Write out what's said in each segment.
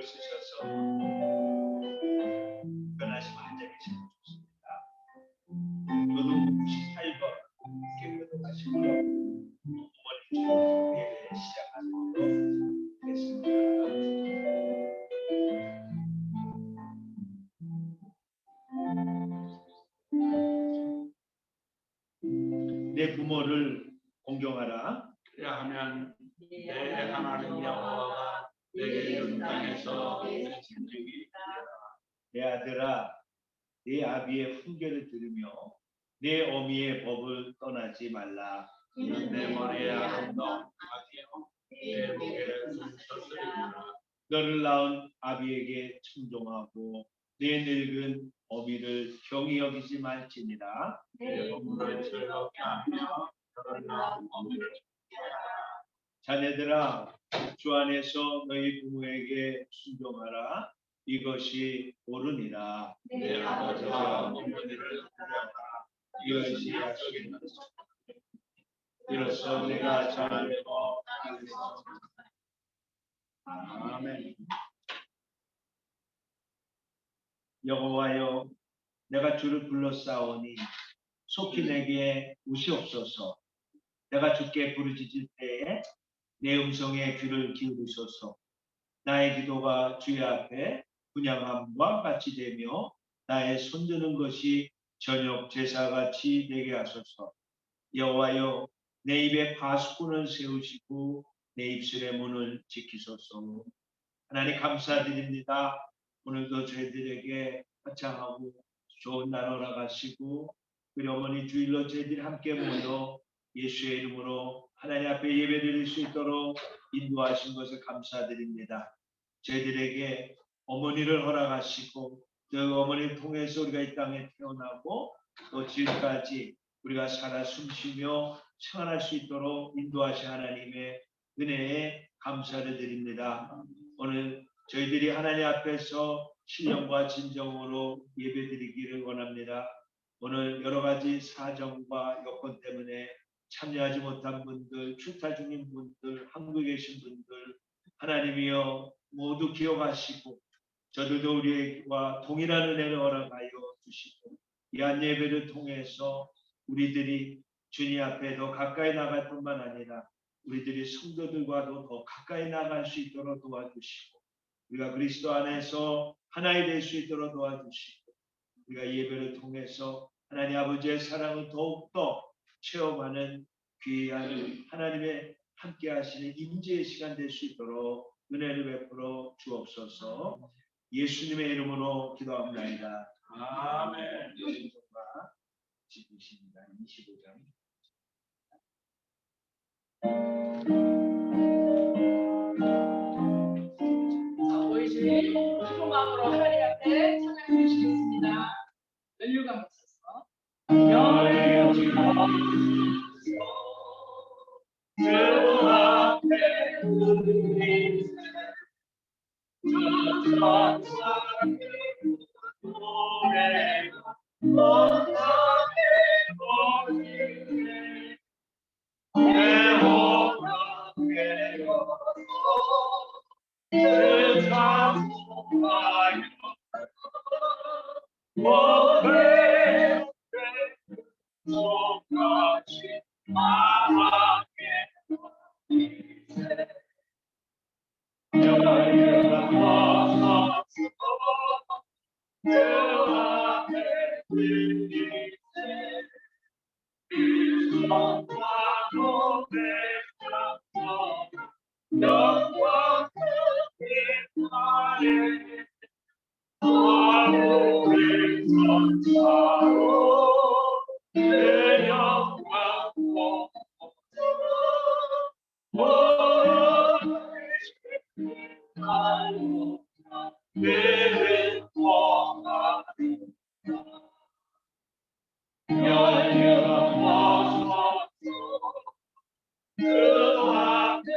쓰셔서 변하시면 인정이시면 좋습니다. 저도 혹시 살고 깨끗하시고요. 어머니 예배 시작하도록 하겠습니다. 내 부모를 공경하라. 그리하면 내 하나님 여호와가 내게 준 땅에서 내 생명이 내 아들아, 내 아비의 훈계를 들으며 내 어미의 법을 떠나지 말라. 이는 내 머리에 아름다운 아기요 내 목에 숫것이리라. 너를 낳은 아비에게 청종하고 내 늙은 어미를 경히 여기지 말지니라. 내 부모를 즐겁게 하며 너를 낳은 어미를 즐겨하라. 자녀들아, 주 안에서 너희 부모에게 순종하라. 이것이 옳으니라. 내 아버지와 어머니를 사랑하라. 이것이 약속이다. 이로써 내가 잘되고 아멘. 여호와여, 내가 주를 불러싸오니 속히 내게 우시옵소서. 내가 주께 부르짖을 때에 내 음성에 귀를 기울이소서. 나의 기도가 주의 앞에 분향함과 같이 되며 나의 손드는 것이 저녁 제사같이 되게 하소서. 여호와여, 내 입에 파수꾼을 세우시고 내 입술의 문을 지키소서. 하나님 감사드립니다. 오늘도 저희들에게 화창하고 좋은 날 허락하시고 우리 어머니 주일로 저희들이 함께 모여 예수의 이름으로 하나님 앞에 예배드릴 수 있도록 인도하신 것을 감사드립니다. 저희들에게 어머니를 허락하시고 그 어머니를 통해서 우리가 이 땅에 태어나고 또 지금까지 우리가 살아 숨쉬며 생활할 수 있도록 인도하신 하나님의 은혜에 감사를 드립니다. 오늘 저희들이 하나님 앞에서 신령과 진정으로 예배드리기를 원합니다. 오늘 여러 가지 사정과 여건 때문에 참여하지 못한 분들, 출타 중인 분들, 한국에 계신 분들 하나님이여 모두 기억하시고 저들도 우리와 동일한 은혜를 허락하여 주시고 이 한 예배를 통해서 우리들이 주님 앞에 더 가까이 나갈 뿐만 아니라 우리들이 성도들과도 더 가까이 나갈 수 있도록 도와주시고 우리가 그리스도 안에서 하나가 될 수 있도록 도와주시고 우리가 예배를 통해서 하나님 아버지의 사랑을 더욱더 체험하는 귀한 하나님의 함께 하시는 임재의 시간 될 수 있도록 은혜를 베풀어 주옵소서. 예수님의 이름으로 기도합니다. 아멘. 요즘과 지구십니다. 25장. 우리 주님 기쁜 마음으로 하나님 앞에 찬양해 주시겠습니다. 연류가 묻혀서 연유 기도하소서. 주 앞에 우리 주 천사의 노래가 온전히 거리네 내오라 되어서 주 찬송하여 모든 속같이 말하게 이제 연유가 멈춰서 주 앞에 들리세 일성과 고백하며 영광 빛나네 아무리 천사로 내 영광 보고 내 통하리 연유가 멈춰서 그 앞에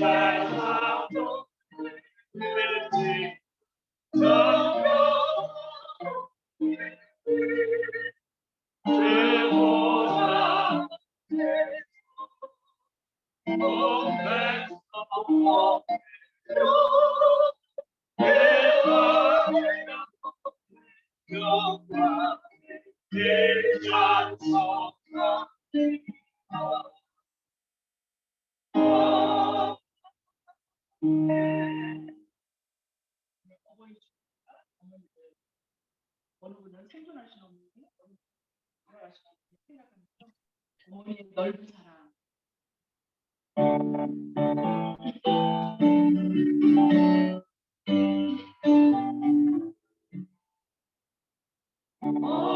세상도 되지 죄보다 어머니 어머니들 어느 분은 생존하신 어머니, 어느 분은 돌아가신 어머니 생각하면서 어머니의 넓은 사랑.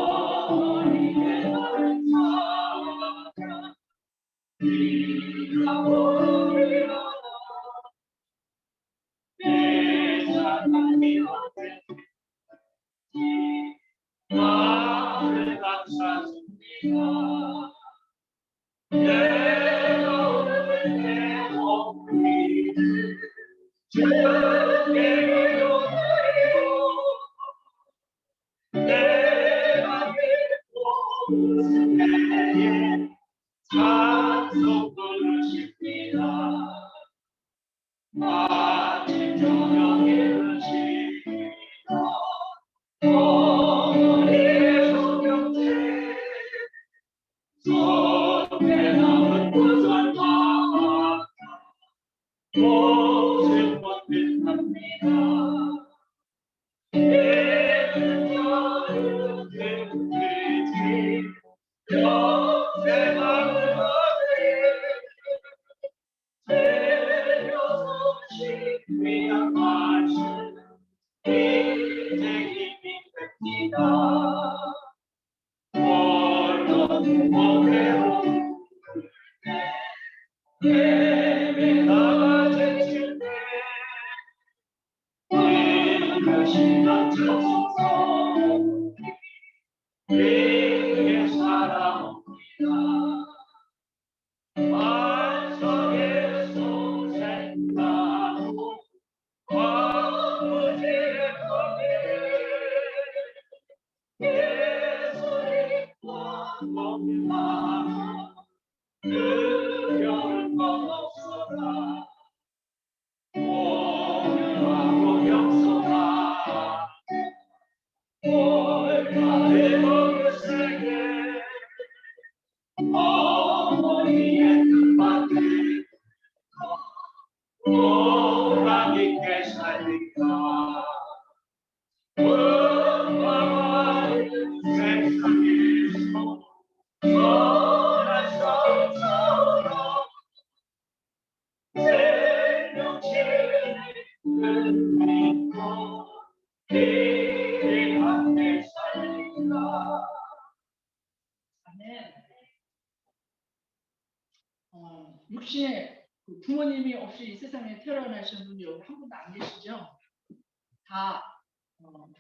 어머니의 넓은 사랑 네가 보리라 내 사랑이 어땠지 나를 감싸줍니다 내가 오늘 내 어머니를 주께 요구해요 내가 믿고 웃을 때에 찬송 부르십니다 아침 저녁에 부르십니다 어머니의 소명제 손에 남은 구절과 모습 못합니다 내는 여름 되지 영생하는 어제 새려서시 위한 말씀 이제 힘이 됩니다 홀로 무거게로 예배가 제칠 때 이것이 낮춰서 위에 살아옵니다 만성에서 생각하고 아버지의 품에 예수님과 동행하며 두려울 것 없어라 공유하고 영성아 올가의 그 세계 어머니의 뜻받들 오랑이께 살리까 은방한 세상에서 선한 성처럼 생명체를 믿고 기대하며 살리까 아멘. 육신에 부모님이 없이 이 세상에 태어나신 분이 여기 한 분도 안 계시죠? 다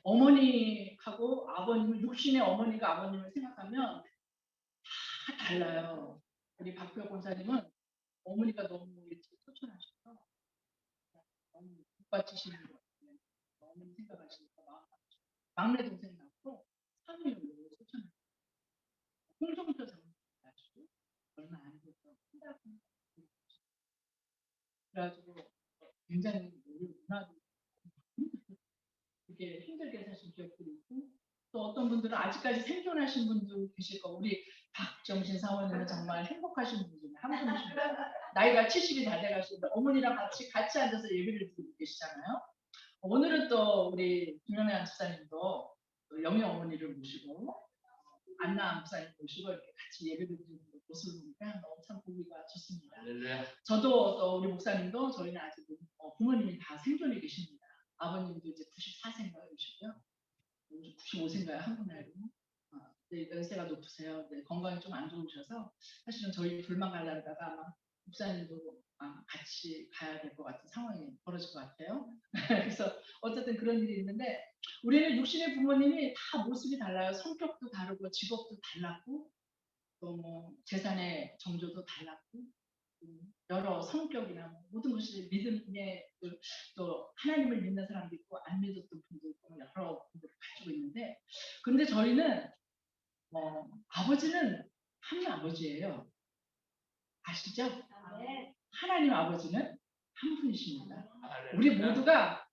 어머니하고 아버님을 육신의 어머니가 아버님을 생각하면 다 달라요. 우리 박표 권사님은 어머니가 너무 일찍 소천하셔서 너무 북받치시는 것 같아요. 어머니 생각하시니까 막내 동생 낳고 3일 소천하셨어요. 홍성표 장모님 낳으시고 얼마 안 돼서 그래가지고 굉장히 우리 문화도 이렇게 힘들게 사신 기억들이 있고 또 어떤 분들은 아직까지 생존하신 분도 계실 거고 우리 박정신 사모님은 정말 행복하신 분 중에 한 분이십니다. 나이가 70이 다 돼가시는데 어머니랑 같이 앉아서 예배를 드리고 계시잖아요. 오늘은 또 우리 김영란 집사님도 영희 어머니를 모시고 안나 목사님 모시고 이렇게 같이 예배를 드리는 모습을 보니까 너무 참 보기가 좋습니다. 저도 또 우리 목사님도 저희는 아직 부모님이 다 생존해 계십니다. 아버님도 이제 94세인가요시고요. 95세인가요? 한국 나이로. 네, 연세가 높으세요. 네, 건강이 좀 안 좋으셔서 사실은 저희 둘만 가려다가 아마 목사님도 같이 가야 될 것 같은 상황이 벌어질 것 같아요. 그래서 어쨌든 그런 일이 있는데 우리는 육신의 부모님이 다 모습이 달라요. 성격도 다르고 직업도 달랐고 또 뭐 재산의 정조도 달랐고 여러 성격이나 모든 것이 믿음에 또 하나님을 믿는 사람도 있고 안 믿었던 분도 있고 여러 분들을 가지고 있는데 그런데 저희는 아버지는 한 아버지예요. 아시죠? 하나님 아버지는 한 분이십니다. 우리 모두가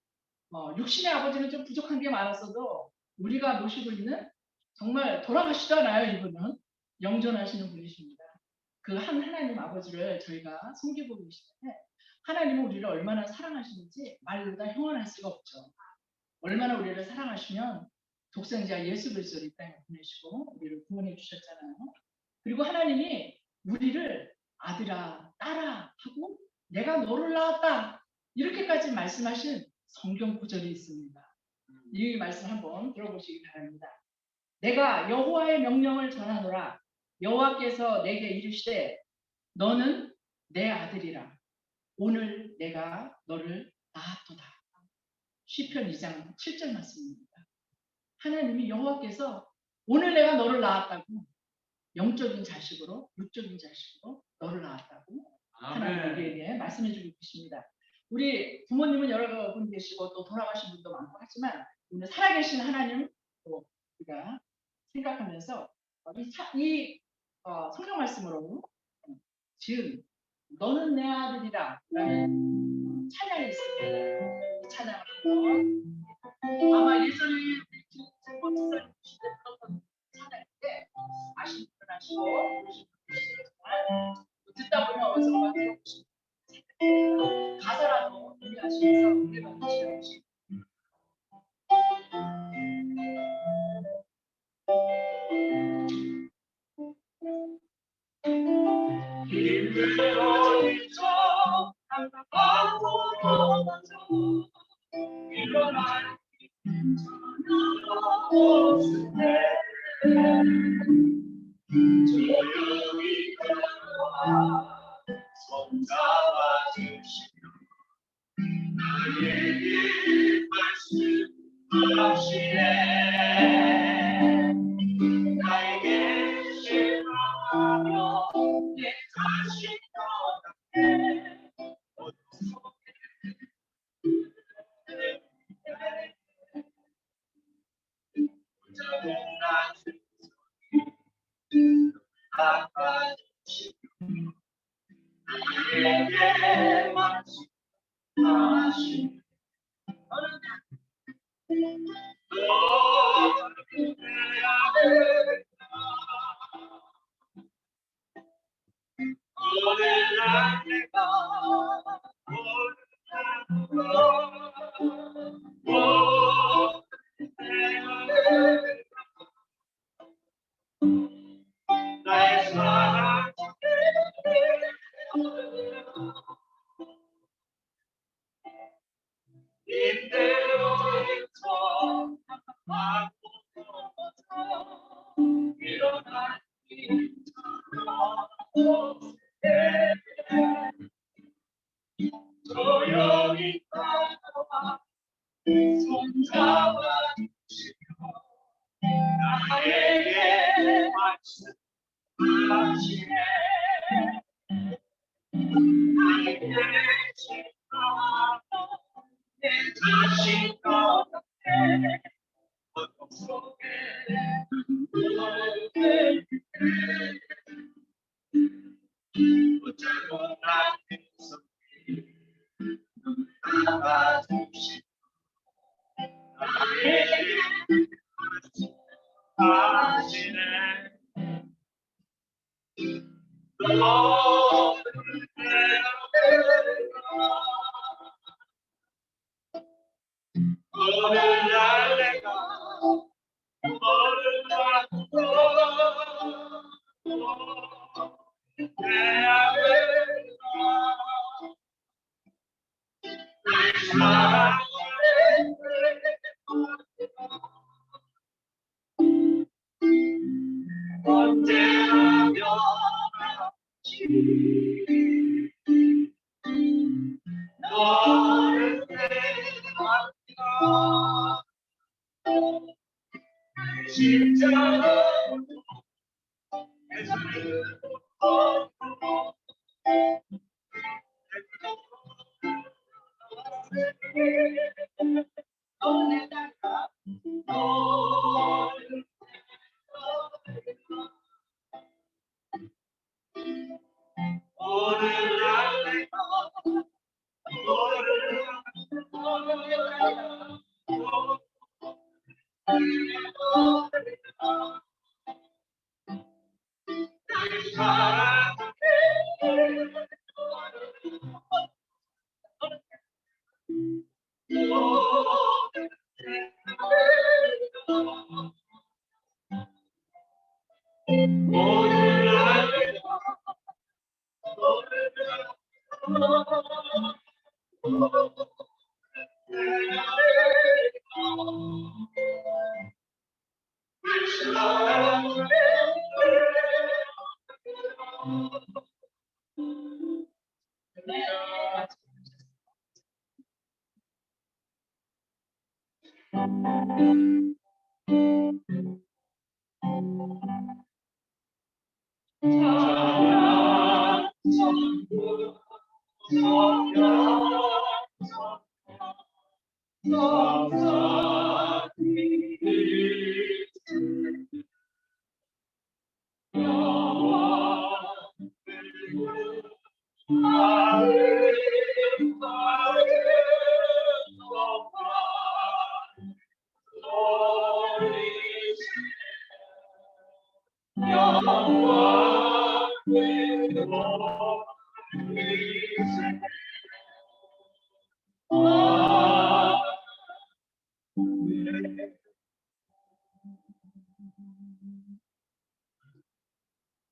육신의 아버지는 좀 부족한 게 많았어도 우리가 모시고 있는 정말 돌아가시도 않아요. 이분은 영존하시는 분이십니다. 그 한 하나님 아버지를 저희가 섬기고 계시는데 하나님은 우리를 얼마나 사랑하시는지 말로 다 형언할 수가 없죠. 얼마나 우리를 사랑하시면 독생자 예수 그리스도를 이 땅에 보내시고 우리를 구원해 주셨잖아요. 그리고 하나님이 우리를 아들아 딸아 하고 내가 너를 낳았다 이렇게까지 말씀하신 성경 구절이 있습니다. 이 말씀 한번 들어보시기 바랍니다. 내가 여호와의 명령을 전하노라. 여호와께서 내게 이르시되 너는 내 아들이라. 오늘 내가 너를 낳았도다. 시편 2장 7절 말씀입니다. 하나님이 여호와께서 오늘 내가 너를 낳았다고 영적인 자식으로 육적인 자식으로 너를 낳았다고 하나님 우리에게 말씀해 주고 계십니다. 우리 부모님은 여러 분 계시고 또 돌아가신 분도 많고 하지만 오늘 살아계신 하나님 우리가 생각하면서 이 성경 말씀으로 지은 너는 내 아들이라 라는 찬양이 있습니다. 이 찬양을 한번 아마 예전에 김진모 지사님 시대였던 찬양인데 아시는 분은 아시고 모르시는 분은 모르시지만 듣다 보면 어디선가 들어보시는 가사라도 이해하시면서 노래만 하시는 힘들어 있죠. 아무도 먼저 일어날 없을 때 조용히 걸어와 손 잡아주시며 나에게 말씀하시네. 나에게 실망하며 내 자신 떠나게 어둠 속에 붙잡은 낮은 소리 닦아주시며 나에게 말씀하시네. 너를 내 아들 오늘 날 내가 나의 사랑 임대로부터 아무도 일어나기 조용히 따라와 손 잡아주시며 나에게 말씀하시네. 나에게 실망하며 내 자신 떠나게 어둠 속에 눈물을 붙잡고 나의 손길 잡아주시고 나에게 말씀하시네. 너를 내 아들아 오늘 날 내가 너를 낳고 내 아들아 내 사랑을 언제나 변함없이 너를 내 아들아 십자가로 내 삶을 엎고 너를 따라 너를 오늘 날 내가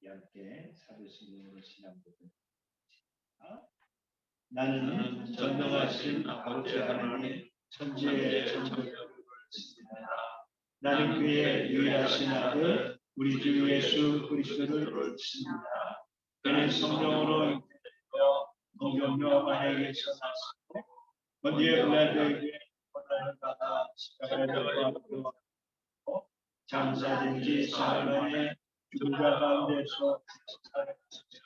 함께 사도신경으로 신앙보다 나는 전능하신 아버지 하나님 천지의 창조주를 믿습니다. 나는 그의 유일하신 아들 우리 주 예수 그리스도를 믿습니다. 그는 성령으로 잉태되어 동정녀 마리아에게서 났고 본디의 빌라도에게 고난을 받아 십자가를 져고 장사된 지 사흘 만에 죽은 자 가운데서 살아났으며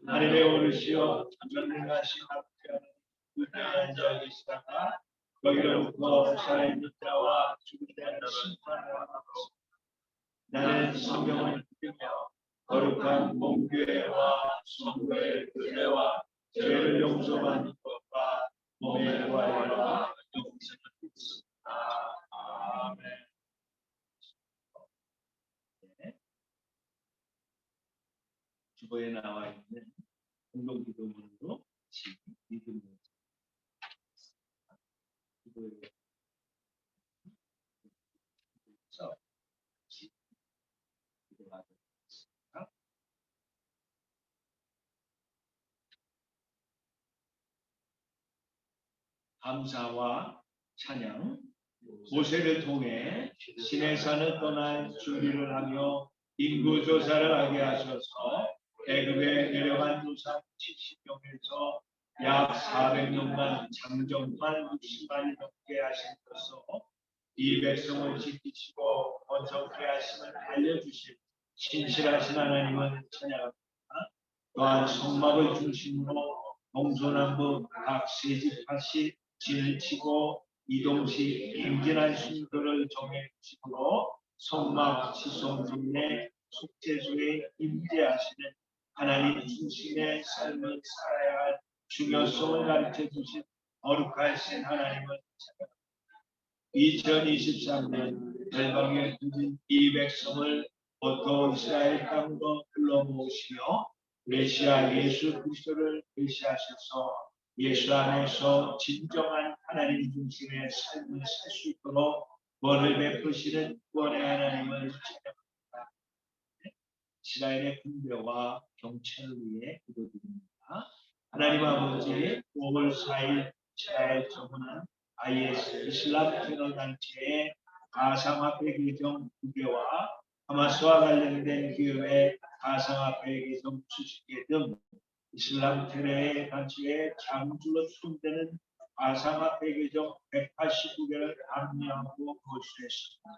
하늘에 오르시어 전능하신 아버지 하나님 우편에 앉아 계시다가 거기로부터 살아있는 자와 죽은 자를 심판하러 가셨습니다. 나는 성경을 믿으며 거룩한 몸교회와 성도의 은혜와 죄를 용서받는 것과 몸의 부활과 영생을 믿습니다. 아멘. 주보에 나와 있는 공동기도문으로 믿음을 기도해서 기도하겠습니다. 감사와 찬양 모세를 통해 시내산을 떠날 준비를 하며 인구조사를 하게 하셔서 애굽에 내려간 조상 70명에서 약 400명만 장정만 60만이 넘게 하시면서 이 백성을 지키시고 번성케 하심을 알려주신 신실하신 하나님을 찬양합니다. 또한 성막을 중심으로 동서남북 각 세집합씩 진을 치고 이동식 행진한 순서를 정해 주시므로 성막 지성중에 속죄소에 임재하시는 하나님 중심의 삶을 살아야 할 중요성을 가르쳐 주신 거룩하신 하나님을 찬양합니다. 2023년 열방에 두진 이 백성을 보토 이스라엘 땅으로 불러 모으시며 메시아 예수 그리스도를 계시하셔서 예수 안에서 진정한 하나님 중심의 삶을 살 수 있도록 권을 베푸시는 구원의 하나님을 찬양합니다. 이스라엘의 군대와 경찰을 위해 기도드립니다. 하나님 아버지 5월 4일 이스라엘 정부는 IS 이슬람 테러 단체의 가상화폐 계정 2개와 하마스와 관련된 기업의 가상화폐 계정 수십 개 등 이슬람 테러의 단체의 장주로 추정되는 가상화폐 계정 189개를 압류하고 보수했습니다.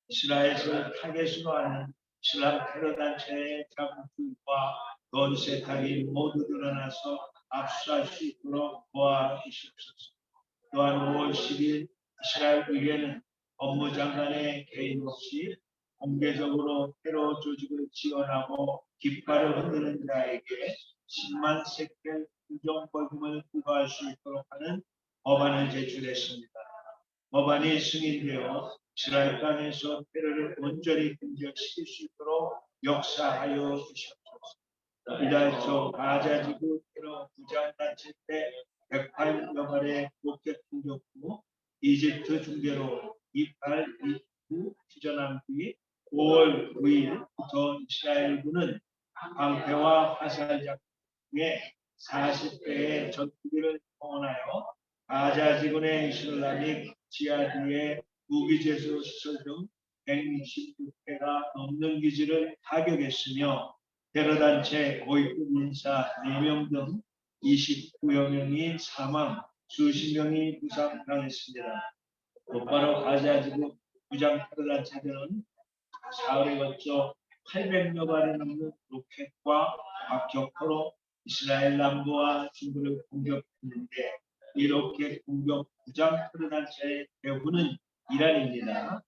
이스라엘에서 타겟으로 하는 이슬람 테러 단체의 장주와 돈 세탁이 모두 드러나서 압수할 수 있도록 도와주시옵소서. 또한 5월 10일 이스라엘 의회는 법무장관의 개인 없이 공개적으로 테러 조직을 지원하고 깃발을 흔드는 자에게 10만 세켈 구정벌금을 부과할 수 있도록 하는 법안을 제출했습니다. 법안이 승인되어 이스라엘 땅에서 테러를 온전히 금지시킬 수 있도록 역사하여 주시옵소서. 이달 초 가자지구 테러 무장단체 때 108여 발의 로켓 공격 후 이집트 중대로 2829 휴전한 뒤 5월 9일부터 이스라엘군은 방패와 화살 작품에 40배의 때에 전투기를 동원하여 가자 지군의 이슬람익 지하드의 무기재수 시설 등 166개가 넘는 기지를 타격했으며 테러단체 고위급 인사 4명 등 29여 명이 사망, 수십 명이 부상당했습니다. 곧바로 가자 지구 무장 테러단체들은 사흘에 걸쳐 800여 발이 넘는 로켓과 박격포로 이스라엘 남부와 중부를 공격했는데 이 로켓 공격 무장 테러단체의 대부분은 이란입니다.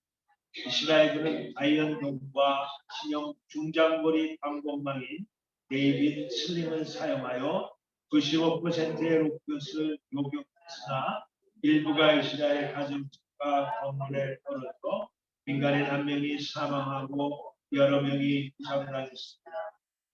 이스라엘군은 아이언돔과 신형 중장거리 방공망인 데이빗 슬링을 사용하여 95%의 로켓을 요격했으나 일부가 이스라엘 가정집과 건물에 떨어져 민간인 1명이 사망하고 여러 명이 부상당했습니다.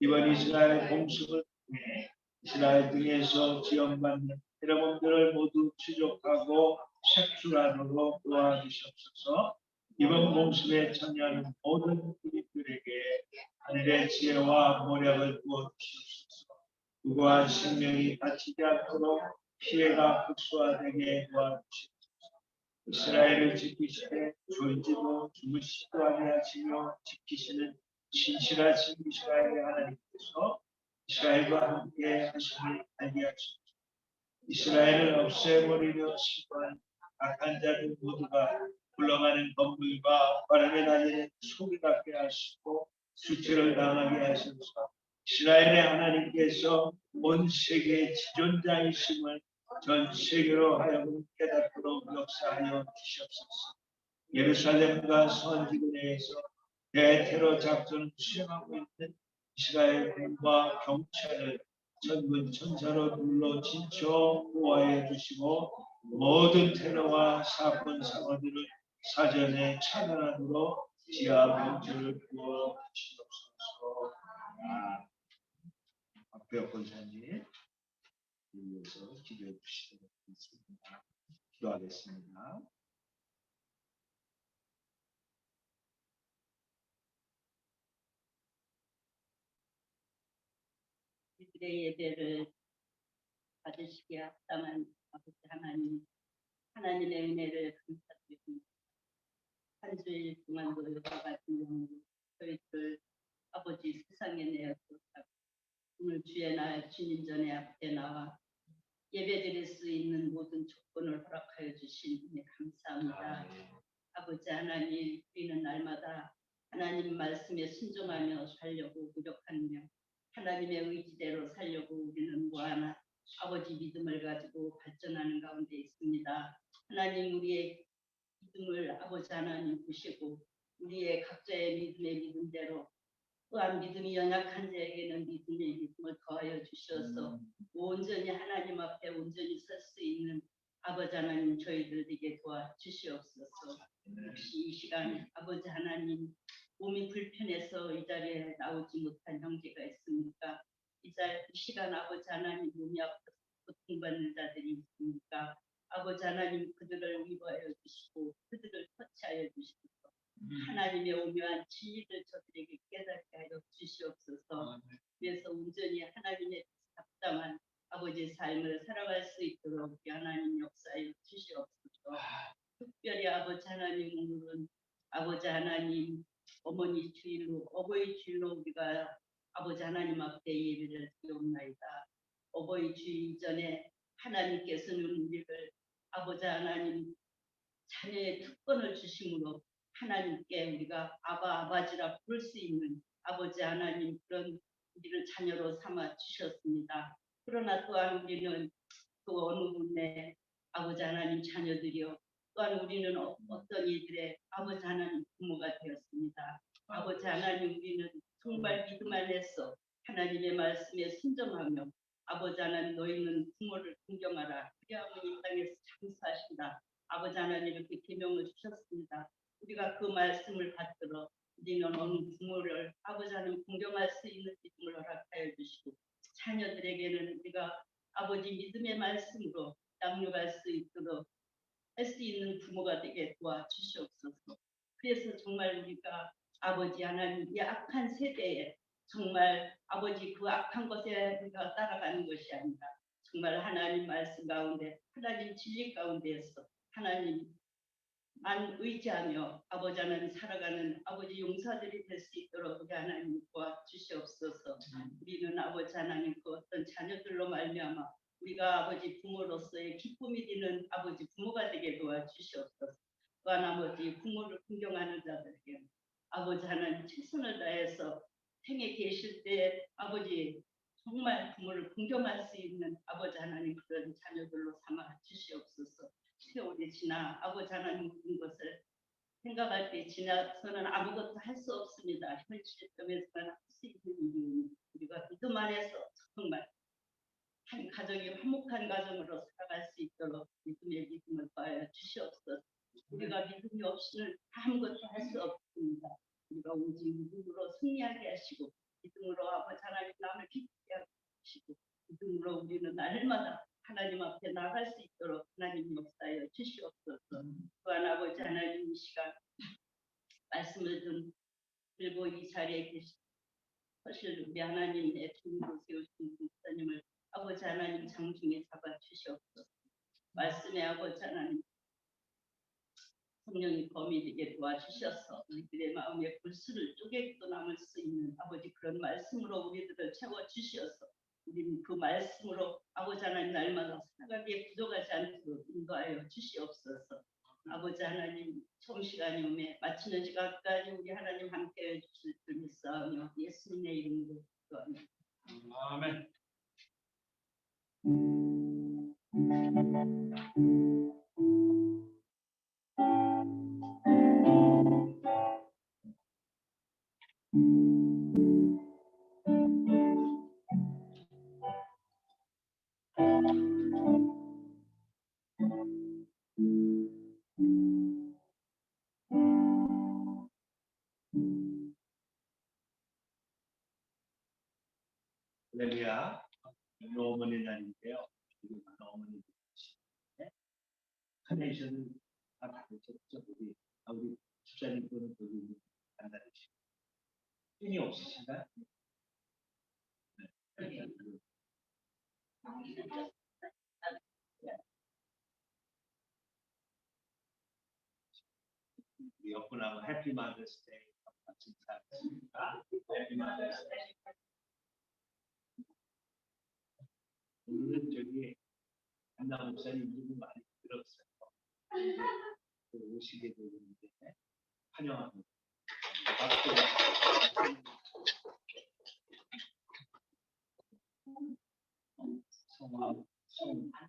이번 이스라엘 공습을 통해 이스라엘 등에서 지원받는 테러범들을 모두 추적하고 색출하도록 도와주시옵소서. 이번 공습에 참여하는 모든 그리스도인들에게 하늘의 지혜와 모략을 부어주시옵소서. 누구한 생명이 다치지 않도록 피해가 극소화되게 도와주시옵소서. 이스라엘을 지키시되 졸지도 주무시지도 아니하시며 지키시는 신실하신 이스라엘의 하나님께서 이스라엘과 함께 하심을 알게 하소서. 이스라엘을 없애버리려 시도한 악한 자들 모두가 굴러가는 건물과 바람에 날리는 소리 같게 하시고 수치를 당하게 하소서. 이스라엘의 하나님께서 온 세계의 지존자이심을 전 세계로 하여금 깨닫도록 역사하여 주시옵소서. 예루살렘과 선지군에서 대테러 작전을 수행하고 있는 이스라엘 군과 경찰을 천군 천사로 둘러 진쳐 보호하여 주시고 모든 테러와 사건 사고들을 사전에 차단하도록 지하 명철을 부어 주시옵소서. 박배혁 권사님 위해서 기도해 주시도록 하겠습니다. 기도하겠습니다. 우리들의 예배를 받으시기에 합당한 아버지 하나님, 하나님의 은혜를 감사드립니다. 한 주일 동안도 여러 가지 영으로 저희들 아버지 세상에 내어주셨다고 오늘 주의 날 주님 전에 앞에 나와 예배드릴 수 있는 모든 조건을 허락하여 주신 은혜 감사합니다. 아버지 하나님, 우리는 날마다 하나님 말씀에 순종하며 살려고 노력하며 하나님의 의지대로 살려고 우리는 무한한 아버지 믿음을 가지고 발전하는 가운데 있습니다. 하나님, 우리의 믿음을 아버지 하나님 보시고 우리의 각자의 믿음의 믿음대로 또한 믿음이 연약한 자에게는 믿음의 믿음을 더하여 주셔서 온전히 하나님 앞에 온전히 설 수 있는 아버지 하나님 저희들에게 도와주시옵소서. 혹시 이 시간 아버지 하나님 몸이 불편해서 이 자리에 나오지 못한 형제가 있습니까? 이 시간 아버지 하나님 몸이 아파서 고통받는 자들이 있습니까? 아버지 하나님 그들을 위로하여 주시고 그들을 터치하여 주시고 하나님의 오묘한 진리를 저들에게 깨닫게 하여 주시옵소서. 그래서 온전히 하나님의 합당한 아버지의 삶을 살아갈 수 있도록 하나님 역사해 주시옵소서. 특별히 아버지 하나님 오늘은 아버지 하나님 어머니 주일로 어버이 주일로 우리가 아버지 하나님 앞에 예배를 드리옵나이다. 어버이 주일 이전에 하나님께서는 우리를 아버지 하나님 자녀의 특권을 주심으로 하나님께 우리가 아버지라 부를 수 있는 아버지 하나님 그런 우리를 자녀로 삼아 주셨습니다. 그러나 또한 우리는 또 어느 분의 아버지 하나님 자녀들이요 또한 우리는 어떤 이들의 아버지 하나님 부모가 되었습니다. 아버지 하나님 우리는 정말 믿음 안에서 하나님의 말씀에 순종하며 아버지 하나님 너희는 부모를 존경하라. 그리하면 이 땅에서 장수하신다. 아버지 하나님 이렇게 계명을 주셨습니다. 우리가 그 말씀을 받들어 우리는 어느 부모를 아버지 하나님 공경할 수 있는 믿음을 허락하여 주시고 자녀들에게는 우리가 아버지 믿음의 말씀으로 양육할 수 있도록 할 수 있는 부모가 되게 도와주시옵소서. 그래서 정말 우리가 아버지 하나님 이 악한 세대에 정말 아버지 그 악한 것에 우리가 따라가는 것이 아니라 정말 하나님 말씀 가운데 하나님 진리 가운데에서 하나님만 의지하며 아버지 하나님 살아가는 아버지 용사들이 될 수 있도록 우리 하나님 도와주시옵소서. 우리는 아버지 하나님 그 어떤 자녀들로 말미암아 우리가 아버지 부모로서의 기쁨이 되는 아버지 부모가 되게 도와주시옵소서. 또한 아버지 부모를 존경하는 자들에게 아버지 하나님 최선을 다해서 생에 계실 때 아버지 정말 부모를 공경할 수 있는 아버지 하나님 그런 자녀들로 삼아 주시옵소서. 세월이 지나 아버지 하나님 모든 것을 생각할 때 지나서는 아무것도 할 수 없습니다. 현 시점에서만 할 수 있는 일이 우리가 믿음 안에서 정말 한 가정이 화목한 가정으로 살아갈 수 있도록 믿음의 믿음을 더하여 주시옵소서. 우리가 믿음이 없이는 아무것도 할 수 없습니다. 우리가 오직 믿음으로 승리하게 하시고 믿음으로 아버지 하나님 남을 기쁘게 하시고 믿음으로 우리는 날마다 하나님 앞에 나갈 수 있도록 하나님 역사하여 주시옵소서. 또한 아버지 하나님 이 시간 말씀을 들고 이 자리에 계신 사실 우리 하나님의 주님으로 세우신 목사님을 아버지 하나님 장중에 잡아 주시옵소서. 말씀에 아버지 하나님 성령이 범이 되게 도와주셔서 우리들의 마음의 불수를 쪼개기도 남을 수 있는 아버지 그런 말씀으로 우리들을 채워주시어서 우리는 그 말씀으로 아버지 하나님 날마다 살아가기에 부족하지 않도록 인도하여 주시옵소서. 아버지 하나님 처음 시간이 오매 마치는 시간까지 우리 하나님 함께해 주실 줄 믿사오며 예수님의 이름으로 기도합니다. 아멘. 할렐루야. 오늘 어머니 날인데요. 우리 많은 어머니들 카네이션을 다 가르쳤죠. 우리 집사님 분은 거기 간다르시고 힘이 없으신가? 네. 우리 옆분하고 해피 마더스데이 같이 사겠습니다. 해피 마더스데이. 오늘은 저기 한나 목사님 이름 많이 들었어요. 오시게 되는데 환영합니다.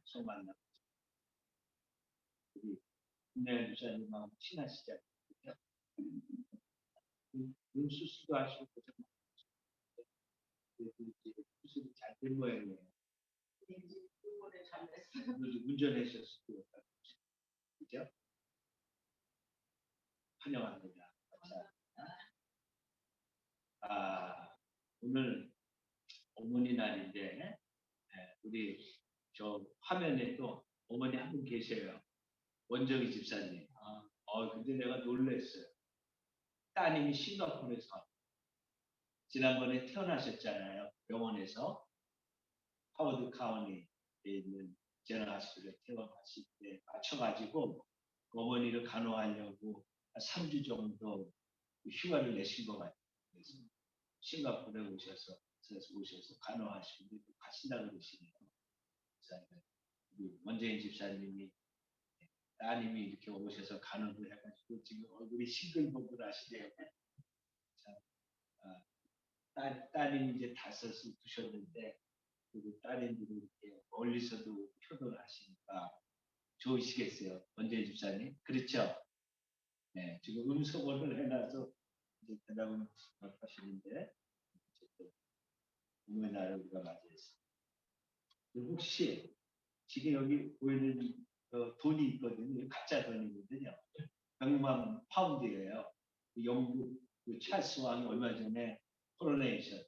송 만나 우리 김나연 주사님하고 친하시잖아요. 수술도 하시고 고생 많으셨어요. 수술이 잘 된 모양이에요. 운전하셨을 것 같아요. 그죠? 환영합니다. 오늘 어머니 날인데 우리 저 화면에 또 어머니 한 분 계세요. 원정희 집사님. 근데 내가 놀랐어요. 따님이 싱가포르에서 지난번에 태어나셨잖아요. 병원에서 하워드 카운티에 있는 제너하스필에 태어나실 때 맞춰가지고 어머니를 간호하려고 3주 정도 휴가를 내신 것 같아요. 그래서 싱가포르에 오셔서 간호하시고 가신다고 그러시네요. 원재인 집사님이 따님이 이렇게 오셔서 간호를 해가지고 지금 얼굴이 싱글벙글 하시네요. 따님이 이제 5을 두셨는데 그리고 따님들이 이렇게 멀리서도 효도를 하시니까 좋으시겠어요. 원재인 집사님. 그렇죠? 네, 지금 음성을 해놔서 이제 대답을 하시는데 어쨌든 오늘 날을 우리가 맞이했습니다. 혹시 지금 여기 보이는 돈이 있거든요. 가짜 돈이거든요. 100만 파운드예요. 영국 찰스 왕이 얼마 전에 코로네이션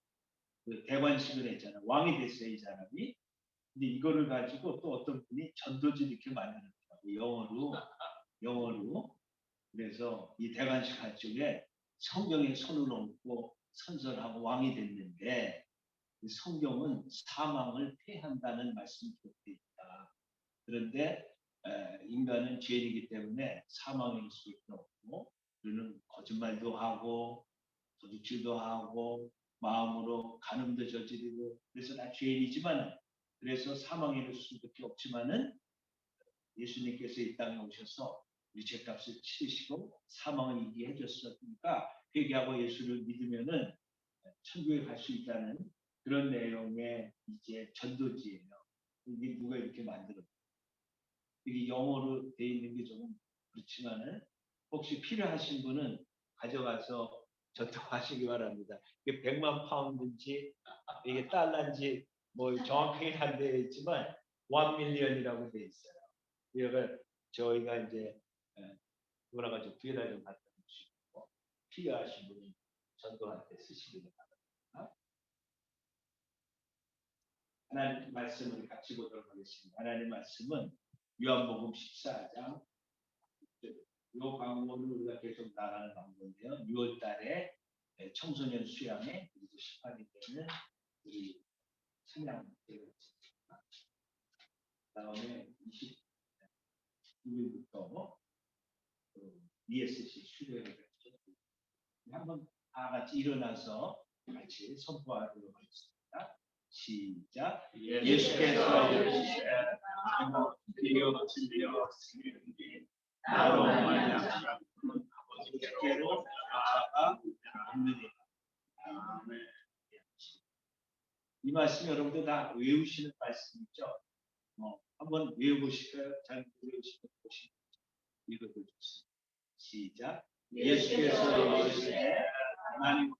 대관식을 했잖아요. 왕이 됐어요, 이 사람이. 근데 이거를 가지고 또 어떤 분이 전도지 이렇게 만들었더라고요. 영어로. 그래서 이 대관식 할 적에 성경에 손을 얹고 선설하고 왕이 됐는데 이 성경은 사망을 패한다는 말씀이 기록되어 있다. 그런데 인간은 죄인이기 때문에 사망에 이를 수밖에 없고 우리는 거짓말도 하고 도둑질도 하고 마음으로 간음도 저지르고 그래서 다 죄인이지만 그래서 사망에 이를 수밖에 없지만은 예수님께서 이 땅에 오셔서 우리 죄값을 치르시고 사망을 이기게 해줬으니까 회개하고 예수를 믿으면은 천국에 갈 수 있다는 그런 내용의 이제 전도지예요. 이게 누가 이렇게 만들었어요? 이게 영어로 되어 있는 게 조금 그렇지만은 혹시 필요하신 분은 가져가서 전도하시기 바랍니다. 이게 100만 파운드인지 이게 달러인지 뭐 정확하게 안 되어 있지만 1 밀리언이라고 되어 있어요. 이걸 저희가 이제 돌아가지고 뒤에다 좀 갖다 주시고 필요하신 분이 전도할 때 쓰시기 바랍니다. 하나님 말씀을 같이 보도록 하겠습니다. 하나님 말씀은 요한복음 14장 요 광고는 우리가 계속 나가는 광고인데요. 6월 달에 청소년 수양회 그리고 18일 때는 우리 찬양 다음에 29일부터 ESC 수료회가 있죠. 한번 다 같이 일어나서 같이 선포하도록 하겠습니다. 시작. 예수께서 이르시되 되어 진리였으니 나로 말미암아 아버지께로 나아가 있느니라. 아멘. 이 말씀 여러분들 다 외우시는 말씀이죠. 한번 외워보실까요? 잘 외우시면 읽어보겠습니다. 시작. 예수께서 이르시되 하나님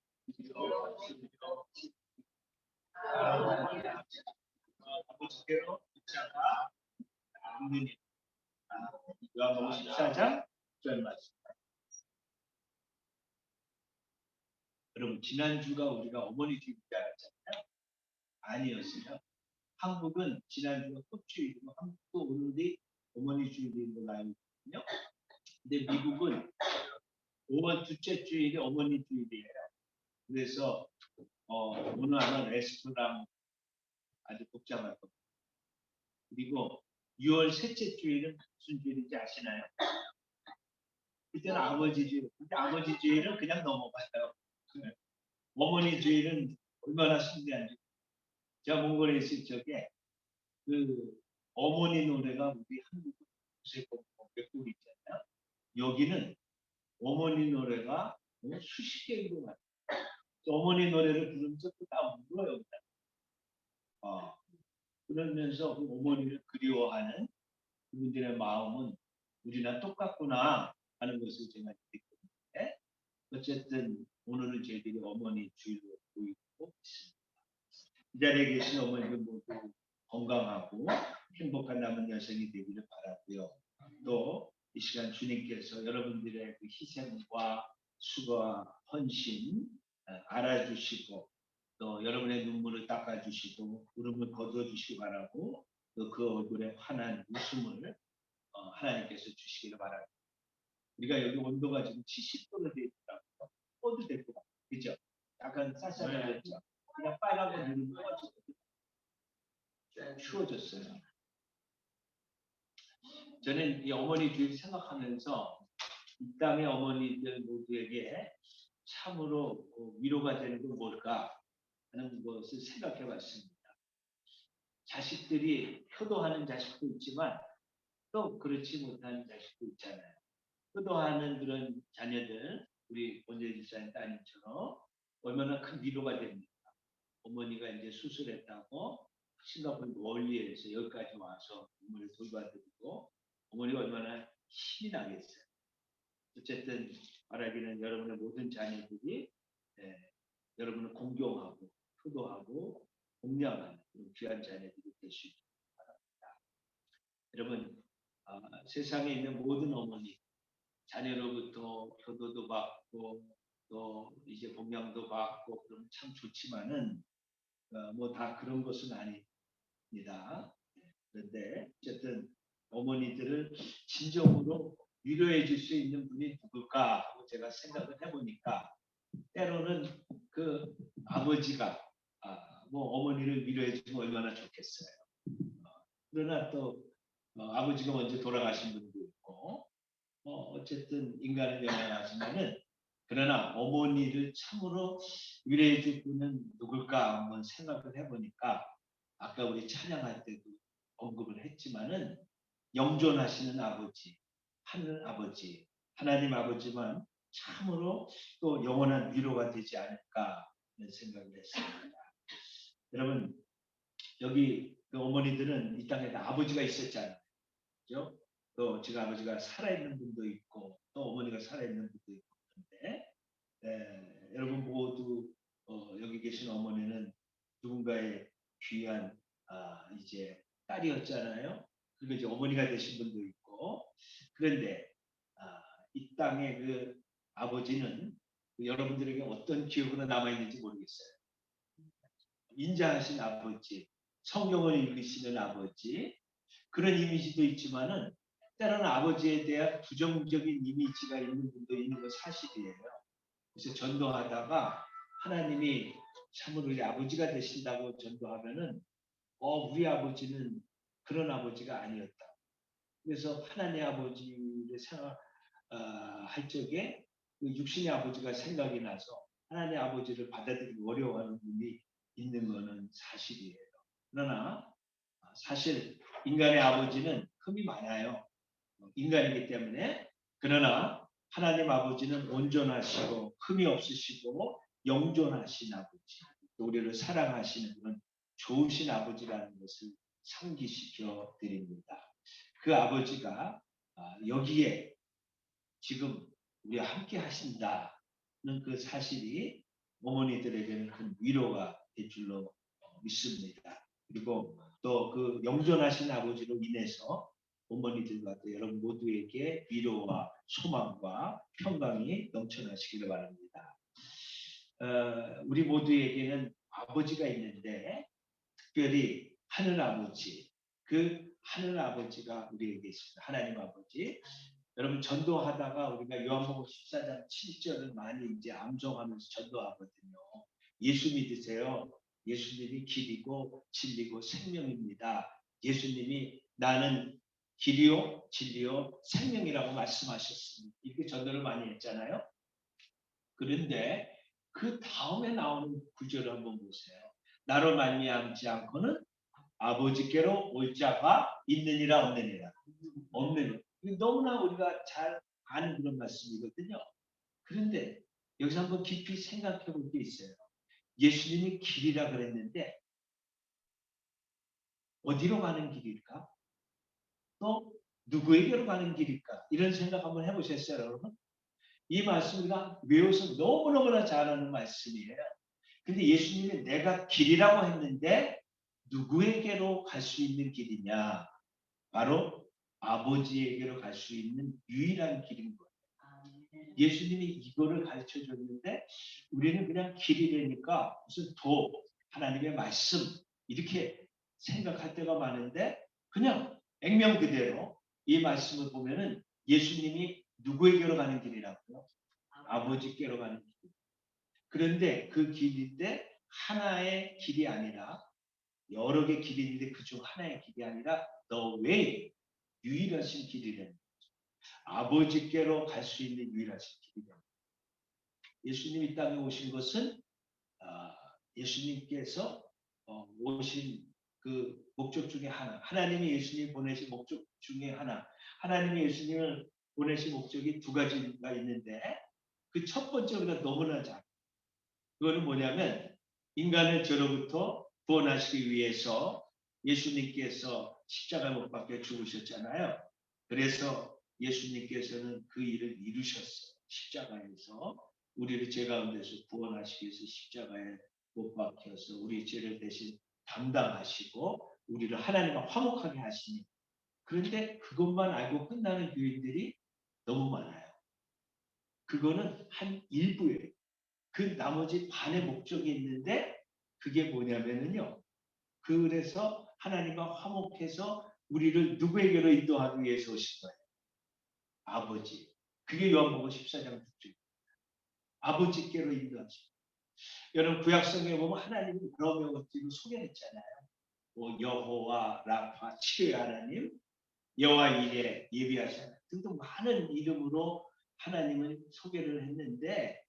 아버지께로 나아가 있느니라. 요한복음 14장 9절 말씀. 여러분 지난주가 우리가 어머니 주일인 줄 알았잖아요. 아니었어요. 한국은 지난주가 꽃주일이고 한국도 오늘이 어머니 주일인 걸로 알고 있거든요. 근데 미국은 5월 둘째 주일이 어머니 주일이에요. 그래서 오늘 아마 레스토랑 아주 복잡할 겁니다. 그리고 6월 셋째 주일은 무슨 주일인지 아시나요? 그때는 아버지 주일. 근데 아버지 주일은 그냥 넘어가요. 어머니 주일은 얼마나 신기한지. 제가 몽골에 있을 적에 그 어머니 노래가 우리 한국 몇 곡 있잖아요. 여기는 어머니 노래가 수십 개인 것 같아요. 어머니 노래를 부르면서 또 다 울어요. 그러면서 그 어머니를 그리워하는 그분들의 마음은 우리나 똑같구나 하는 것을 제가 느꼈는데 어쨌든 오늘은 저희들이 어머니 주일로 보이고 있습니다. 이 자리에 계신 어머니들 모두 건강하고 행복한 남은 여성이 되기를 바라고요. 또 이 시간 주님께서 여러분들의 그 희생과 수고와 헌신 알아주시고 또 여러분의 눈물을 닦아주시고 울음을 거두어주시기 바라고 또 그 얼굴에 환한 웃음을 하나님께서 주시기를 바랍니다. 우리가 여기 온도가 지금 70도로 되어 있더라고요. 꺼도 될 것 같아요. 그죠? 약간 쌀쌀해졌죠? 그냥 빨간 거 누르면 꺼지거든요. 추워졌어요. 저는 이 어머니 주일 생각하면서 이 땅의 어머니들 모두에게 참으로 위로가 되는 건 뭘까 하는 것을 생각해 봤습니다. 자식들이 효도하는 자식도 있지만 또 그렇지 못하는 자식도 있잖아요. 효도하는 그런 자녀들, 우리 원재 집사님 따님처럼 얼마나 큰 위로가 됩니까? 어머니가 이제 수술했다고 싱가포르 멀리에서 여기까지 와서 어머니를 돌봐드리고 어머니가 얼마나 힘이 나겠어요. 어쨌든 말하기는 여러분의 모든 자녀들이 여러분을 공경하고 효도하고 공략하는 그런 귀한 자녀들이 될 수 있기를 바랍니다. 여러분 세상에 있는 모든 어머니 자녀로부터 효도도 받고 또 이제 공양도 받고 그러면 참 좋지만은 뭐 다 그런 것은 아닙니다. 그런데 어쨌든 어머니들을 진정으로 위로해 줄 수 있는 분이 누굴까 하고 제가 생각을 해보니까 때로는 그 아버지가 뭐 어머니를 위로해주면 얼마나 좋겠어요. 그러나 또 아버지가 먼저 돌아가신 분도 있고 어쨌든 인간은 영원하지만은 그러나 어머니를 참으로 위로해줄 분은 누굴까 한번 생각을 해보니까 아까 우리 찬양할 때도 언급을 했지만은 영존하시는 아버지, 하늘 아버지, 하나님 아버지만 참으로 또 영원한 위로가 되지 않을까 하는 생각을 했습니다. 여러분 여기 그 어머니들은 이 땅에 다 아버지가 있었잖아요. 그죠? 또 지금 아버지가 살아있는 분도 있고 또 어머니가 살아있는 분도 있고 그런데 여러분 모두 여기 계신 어머니는 누군가의 귀한 이제 딸이었잖아요. 그리고 이제 어머니가 되신 분도 있고 그런데 이 땅의 그 아버지는 여러분들에게 어떤 기억으로 남아있는지 모르겠어요. 인자하신 아버지, 성경을 읽으시는 아버지 그런 이미지도 있지만은 때로는 아버지에 대한 부정적인 이미지가 있는 분도 있는 건 사실이에요. 그래서 전도하다가 하나님이 참으로 우리 아버지가 되신다고 전도하면은 우리 아버지는 그런 아버지가 아니었다. 그래서 하나님의 아버지를 생각할 적에 그 육신의 아버지가 생각이 나서 하나님의 아버지를 받아들이기 어려워하는 분이 있는 것은 사실이에요. 그러나 사실 인간의 아버지는 흠이 많아요. 인간이기 때문에. 그러나 하나님 아버지는 온전하시고 흠이 없으시고 영존하신 아버지, 또 우리를 사랑하시는 그런 좋으신 아버지라는 것을 상기시켜 드립니다. 그 아버지가 여기에 지금 우리와 함께 하신다는 그 사실이 어머니들에게는 큰 위로가 될 줄로 믿습니다. 그리고 또 그 영존하신 아버지로 인해서 어머니들과 또 여러분 모두에게 위로와 소망과 평강이 넘쳐나시기를 바랍니다. 우리 모두에게는 아버지가 있는데 특별히 하늘 아버지, 그 하늘 아버지가 우리에게 있습니다. 하나님 아버지. 여러분 전도하다가 우리가 요한복음 14장 7절을 많이 이제 암송하면서 전도하거든요. 예수 믿으세요. 예수님이 길이고 진리고 생명입니다. 예수님이 나는 길이요 진리요 생명이라고 말씀하셨습니다. 이렇게 전도를 많이 했잖아요. 그런데 그 다음에 나오는 구절을 한번 보세요. 나로 말미암지 않고는 아버지께로 올 자가 있느니라 없느니라. 없느니라. 너무나 우리가 잘 아는 그런 말씀이거든요. 그런데 여기서 한번 깊이 생각해 볼 게 있어요. 예수님이 길이라 그랬는데 어디로 가는 길일까? 또 누구에게로 가는 길일까? 이런 생각 한번 해보셨어요, 여러분? 이 말씀 우리가 외워서 너무너무나 잘 아는 말씀이에요. 근데 예수님이 내가 길이라고 했는데 누구에게로 갈 수 있는 길이냐? 바로 아버지에게로 갈 수 있는 유일한 길인 거예요. 예수님이 이거를 가르쳐 줬는데 우리는 그냥 길이라니까 무슨 도, 하나님의 말씀 이렇게 생각할 때가 많은데 그냥 액면 그대로 이 말씀을 보면은 예수님이 누구에게로 가는 길이라고요? 아버지께로 가는 길. 그런데 그 길인데 하나의 길이 아니라 여러 개 길이 있는데 그중 하나의 길이 아니라 너 외에 유일하신 길이라는 거죠. 아버지께로 갈 수 있는 유일하신 길이다. 예수님이 이 땅에 오신 것은 예수님께서 오신 그 목적 중에 하나, 하나님이 예수님 보내신 목적 중에 하나, 하나님이 예수님을 보내신 목적이 두 가지가 있는데 그 첫 번째가 너무나 작아요. 그거는 뭐냐면 인간을 죄로부터 구원하시기 위해서 예수님께서 십자가 못 박혀 죽으셨잖아요. 그래서 예수님께서는 그 일을 이루셨어요. 십자가에서 우리를 죄 가운데서 구원하시기 위해서 십자가에 못 박혀서 우리 죄를 대신 담당하시고 우리를 하나님과 화목하게 하시니 그런데 그것만 알고 끝나는 교인들이 너무 많아요. 그거는 한 일부예요. 그 나머지 반의 목적이 있는데 그게 뭐냐면요. 그래서 하나님과 화목해서 우리를 누구에게로 인도하기 위해서 오신 거예요. 아버지. 그게 요한복음 14장 6절. 아버지께로 인도하시고 여러분 구약성경에 보면 하나님이 여러 명으로 소개했잖아요. 뭐 여호와 라파 치료의 하나님, 여호와 이레 예비하신 하나님 등등 많은 이름으로 하나님을 소개를 했는데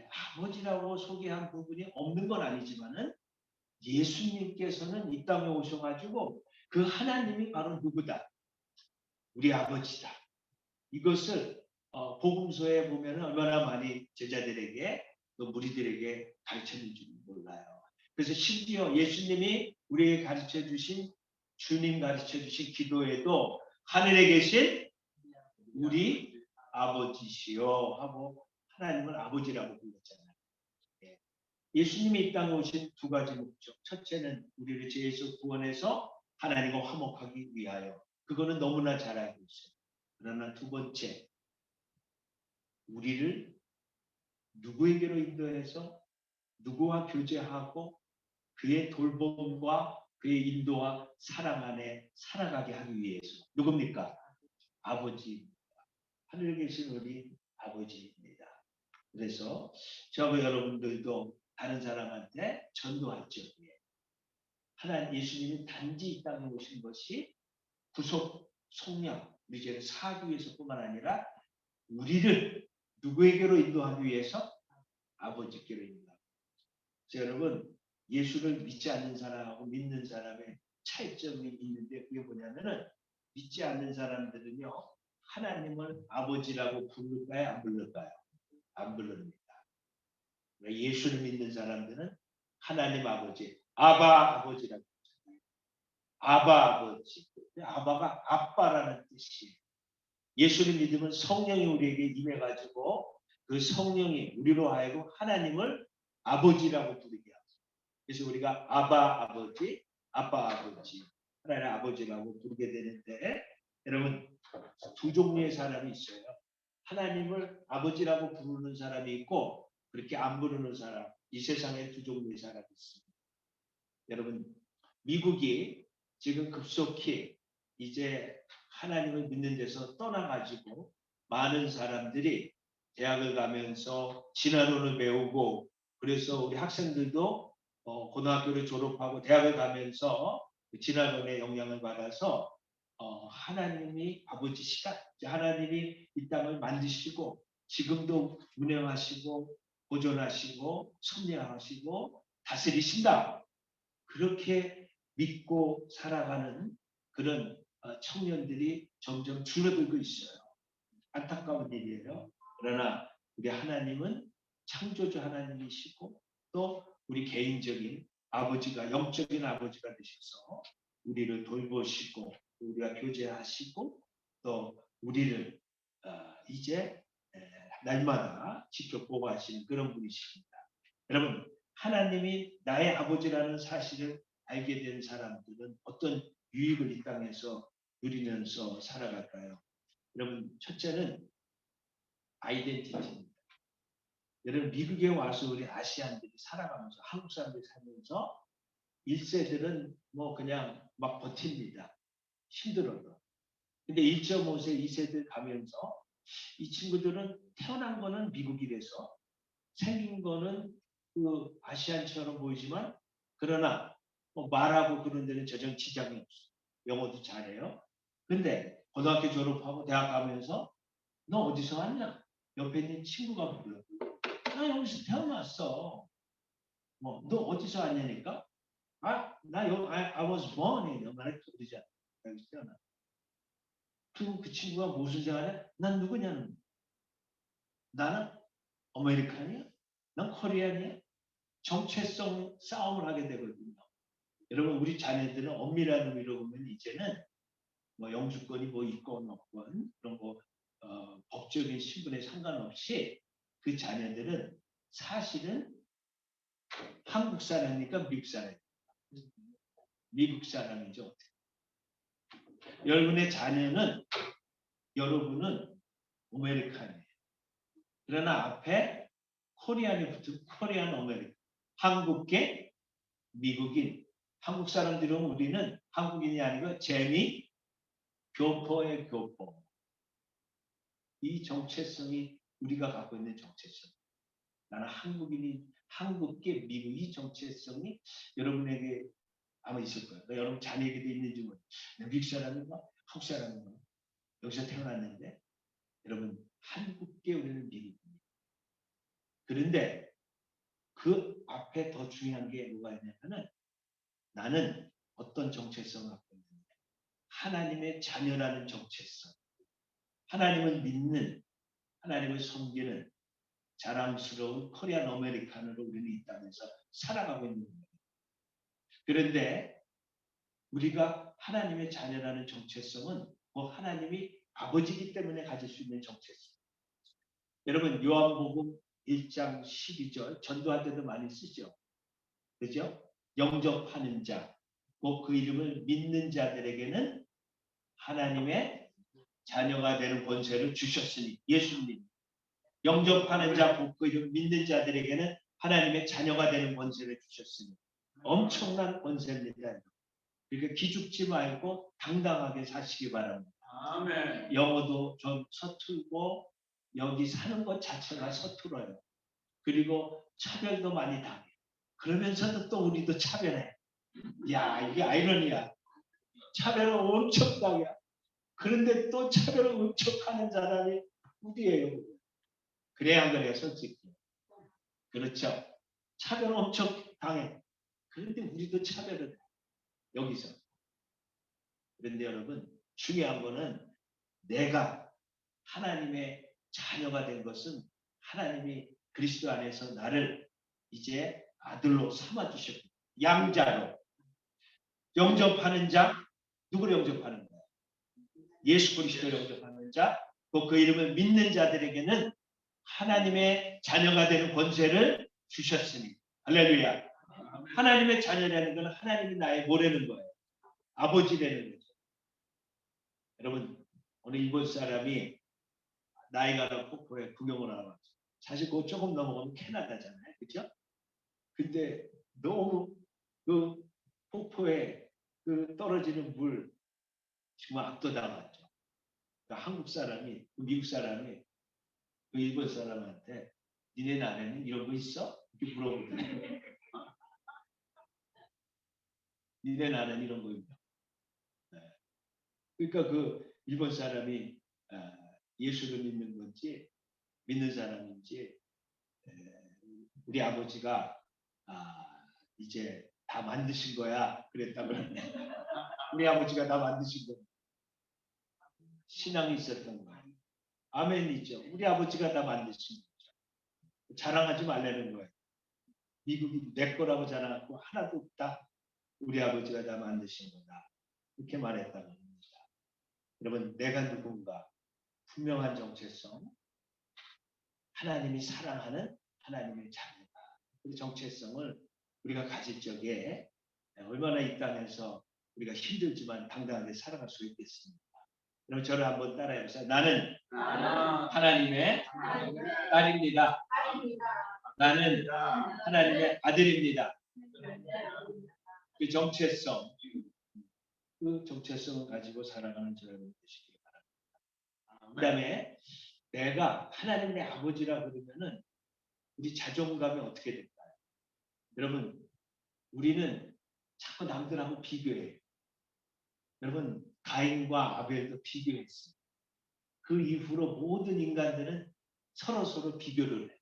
아버지라고 소개한 부분이 없는 건 아니지만은 예수님께서는 이 땅에 오셔가지고 그 하나님이 바로 누구다? 우리 아버지다. 이것을 복음서에 보면 얼마나 많이 제자들에게 또 무리들에게 가르쳤는지 몰라요. 그래서 심지어 예수님이 우리에게 가르쳐 주신 주님 가르쳐 주신 기도에도 하늘에 계신 우리 아버지시여 하고 하나님을 아버지라고 불렀잖아요. 예수님이 이 땅에 오신 두 가지 목적. 첫째는 우리를 죄에서 구원해서 하나님과 화목하기 위하여. 그거는 너무나 잘 알고 있어요. 그러나 두 번째, 우리를 누구에게로 인도해서 누구와 교제하고 그의 돌봄과 그의 인도와 사랑 안에 살아가게 하기 위해서. 누굽니까? 아버지. 하늘에 계신 우리 아버지입니다. 그래서 저와 여러분들도 다른 사람한테 전도할 적에 하나님 예수님이 단지 이 땅에 오신 것이 구속, 속량, 우리 죄를 사하기 위해서뿐만 아니라 우리를 누구에게로 인도하기 위해서 아버지께로 인도합니다. 여러분 예수를 믿지 않는 사람하고 믿는 사람의 차이점이 있는데 그게 뭐냐면은 믿지 않는 사람들은요 하나님을 아버지라고 부를까요 안 부를까요? 안 부릅니다. 예수를 믿는 사람들은 하나님 아버지, 아바 아버지라고 하잖아요. 아바 아버지. 아바가 아빠라는 뜻이에요. 예수를 믿으면 성령이 우리에게 임해가지고 그 성령이 우리로 하여금 하나님을 아버지라고 부르게 합니다. 그래서 우리가 아바 아버지, 아빠 아버지, 하나님 아버지라고 부르게 되는데 여러분 두 종류의 사람이 있어요. 하나님을 아버지라고 부르는 사람이 있고 그렇게 안 부르는 사람. 이 세상에 두 종류의 사람이 있습니다. 여러분 미국이 지금 급속히 이제 하나님을 믿는 데서 떠나가지고 많은 사람들이 대학을 가면서 진화론을 배우고 그래서 우리 학생들도 고등학교를 졸업하고 대학을 가면서 진화론의 영향을 받아서 하나님이 아버지시다. 하나님이 이 땅을 만드시고 지금도 운영하시고 보존하시고 섭리하시고 다스리신다. 그렇게 믿고 살아가는 그런 청년들이 점점 줄어들고 있어요. 안타까운 일이에요. 그러나 우리 하나님은 창조주 하나님이시고 또 우리 개인적인 아버지가 영적인 아버지가 되셔서 우리를 돌보시고 우리가 교제하시고 또 우리를 이제 날마다 지켜 보호하시는 그런 분이십니다. 여러분 하나님이 나의 아버지라는 사실을 알게 된 사람들은 어떤 유익을 이 땅에서 누리면서 살아갈까요? 여러분 첫째는 아이덴티티입니다. 여러분 미국에 와서 우리 아시안들이 살아가면서 한국 사람들이 살면서 1세들은 뭐 그냥 막 버팁니다. 힘들어도. 근데 1.5세, 2세들 가면서 이 친구들은 태어난 거는 미국이라서 생긴 거는 그 아시안처럼 보이지만 그러나 뭐 말하고 그런 데는 전혀 지장이 없어요. 영어도 잘해요. 근데 고등학교 졸업하고 대학 가면서 너 어디서 왔냐? 옆에 있는 친구가 불러. 나 여기서 태어났어. 뭐 너 어디서 왔냐니까? I was born in America. 그러잖아. 여기서 태어났어. 그리고 그 친구가 무슨 생각하냐? 난 누구냐는. 나는 아메리칸이야? 난 코리안이야? 정체성 싸움을 하게 되거든요. 여러분 우리 자녀들은 엄밀한 의미로 보면 이제는 뭐 영주권이 뭐 있건 없건 그런 거 법적인 신분에 상관없이 그 자녀들은 사실은 한국 사람이니까 미국 사람입니다. 미국 사람이죠. 여러분의 자녀는 여러분은 아메리칸이에요. 그러나 앞에 코리안이 붙은 코리안 아메리칸. 한국계 미국인. 한국 사람들은 우리는 한국인이 아니고 재미 교포의 교포. 이 정체성이 우리가 갖고 있는 정체성. 나는 한국인이 한국계 미국의 정체성이 여러분에게 아마 있을 거예요. 여러분 자녀에게도 있는지 모르겠어요. 미국 사람인가? 한국 사람인가? 여기서 태어났는데 여러분 한국계 우리는 미국입니다. 그런데 그 앞에 더 중요한 게 뭐가 있냐면은 나는 어떤 정체성을 갖고 있는데 하나님의 자녀라는 정체성. 하나님을 믿는, 하나님을 섬기는 자랑스러운 코리안 아메리칸으로 우리는 이 땅에서 살아가고 있는 거예요. 그런데 우리가 하나님의 자녀라는 정체성은 하나님이 아버지이기 때문에 가질 수 있는 정체성. 여러분 요한복음 1장 12절 전도할 때도 많이 쓰죠. 그죠? 영접하는 자, 그 이름을 믿는 자들에게는 하나님의 자녀가 되는 권세를 주셨으니 예수님. 영접하는 자, 그 이름 믿는 자들에게는 하나님의 자녀가 되는 권세를 주셨으니 엄청난 권세입니다. 그러니까 기죽지 말고 당당하게 사시기 바랍니다. 아멘. 영어도 좀 서툴고 여기 사는 것 자체가 서툴어요. 그리고 차별도 많이 당해. 그러면서도 또 우리도 차별해. 야, 이게 아이러니야. 차별을 엄청 당해. 그런데 또 차별을 엄청 하는 사람이 우리예요. 그래야 안 그래요, 솔직히. 그렇죠. 차별을 엄청 당해. 그런데 우리도 차별을 해. 여기서. 그런데 여러분, 중요한 거는 내가 하나님의 자녀가 된 것은 하나님이 그리스도 안에서 나를 이제 아들로 삼아주셨고 양자로 영접하는 자, 누구를 영접하는 거야? 예수 그리스도를 영접하는 자, 또 그 이름을 믿는 자들에게는 하나님의 자녀가 되는 권세를 주셨으니 할렐루야. 하나님의 자녀라는 건 하나님이 나의 뭐라는 거예요? 아버지라는 거죠. 여러분 오늘 일본 사람이 나이가라 폭포에 구경을 하러 왔어요. 사실 그거 조금 넘어가면 캐나다잖아요. 그죠? 근데 너무 그 폭포에 그 떨어지는 물 정말 압도당했죠. 그러니까 한국 사람이, 미국 사람이 그 일본 사람한테 니네 나라에는 이런 거 있어? 이렇게 물어보더라고요. 니네 나라는 이런 거 있냐? 네. 그러니까 그 일본 사람이 예수를 믿는 건지 믿는 사람인지 우리 아버지가 이제 다 만드신 거야 그랬다고 그러네. 우리 아버지가 다 만드신 거야. 신앙이 있었던 거야. 아멘이죠. 우리 아버지가 다 만드신 거죠. 자랑하지 말라는 거예요. 미국이 내 거라고 자랑하고 하나도 없다. 우리 아버지가 다 만드신 거다. 이렇게 말했다고 합니다. 여러분 내가 누군가 분명한 정체성, 하나님이 사랑하는 하나님의 자녀다. 그 정체성을 우리가 가질 적에 얼마나 이 땅에서 우리가 힘들지만 당당하게 살아갈 수 있겠습니까? 그럼 저를 한번 따라해보세요. 나는 하나님의 딸입니다. 나는 하나님의 아들입니다. 그 정체성, 그 정체성을 가지고 살아가는 저를 되시기 바랍니다. 그 다음에 내가 하나님의 아버지라 그러면은 우리 자존감이 어떻게 될까요? 여러분, 우리는 자꾸 남들하고 비교해요. 여러분, 가인과 아벨도 비교했어요. 그 이후로 모든 인간들은 서로 비교를 해요.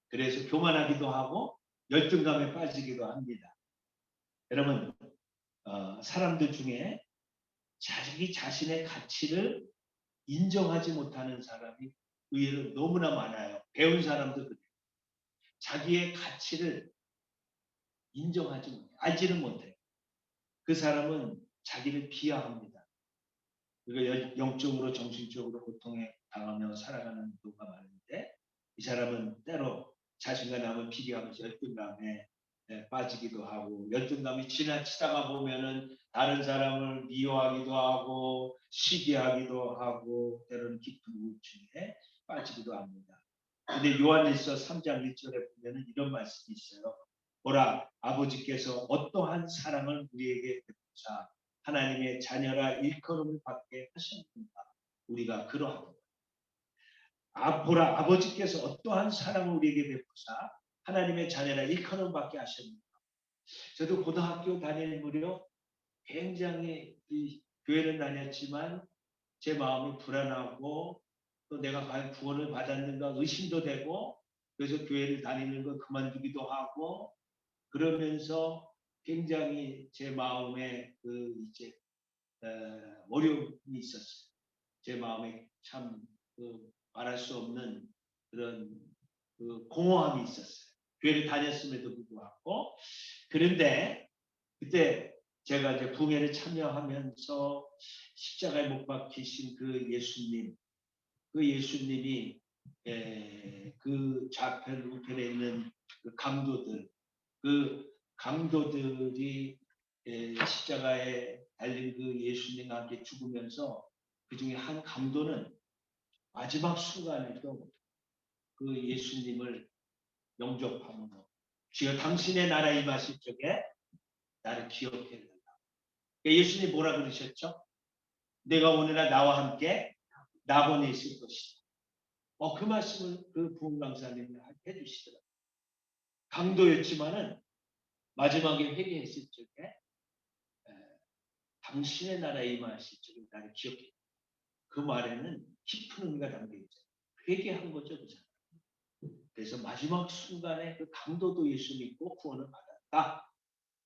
그래서 교만하기도 하고 열등감에 빠지기도 합니다. 여러분, 사람들 중에 자기 자신의 가치를 인정하지 못하는 사람이 의외로 너무나 많아요. 배운 사람도 그래요. 자기의 가치를 인정하지 못해요. 알지는 못해요. 그 사람은 자기를 비하합니다. 그리고 영적으로 정신적으로 고통에 당하며 살아가는 경우가 많은데 이 사람은 때로 자신과 남을 비교하면서 열등감에 빠지기도 하고 열등감이 지나치다가 보면은 다른 사람을 미워하기도 하고 시기하기도 하고 때로는 깊은 우울증에 빠지기도 합니다. 근데 요한일서 3장 1절에 보면은 이런 말씀이 있어요. 보라 아버지께서 어떠한 사랑을 우리에게 베푸사 하나님의 자녀라 일컬음을 받게 하셨습니다. 우리가 그러하고 보라 아버지께서 어떠한 사랑을 우리에게 베푸사 하나님의 자녀라 일컬음받게 하셨습니다. 저도 고등학교 다닐 무렵 굉장히 이 교회는 다녔지만 제 마음이 불안하고 또 내가 과연 구원을 받았는가 의심도 되고 그래서 교회를 다니는 걸 그만두기도 하고 그러면서 굉장히 제 마음에 그 이제 어려움이 있었어요. 제 마음에 참 말할 수 없는 그런 그 공허함이 있었어요. 교회를 다녔음에도 불구하고 그런데 그때 제가 이제 부흥회를 참여하면서 십자가에 못 박히신 그 예수님, 그 예수님이 그 좌편 우편에 있는 그 강도들, 그 강도들이 십자가에 달린 그 예수님과 함께 죽으면서 그 중에 한 강도는 마지막 순간에도 그 예수님을 영접하면서 주여 당신의 나라에 임하실 적에 나를 기억해 달라. 예수님 뭐라 그러셨죠? 내가 오늘날 나와 함께 낙원에 있을 것이다. 그 말씀을 그 부흥 강사님이 해주시더라고요. 강도였지만은 마지막에 회개했을 적에 당신의 나라에 임하실 적에 나를 기억해. 그 말에는 깊은 의미가 담겨 있죠. 회개한 거죠, 그 사람. 그래서 마지막 순간에 그 강도도 예수 믿고 구원을 받았다.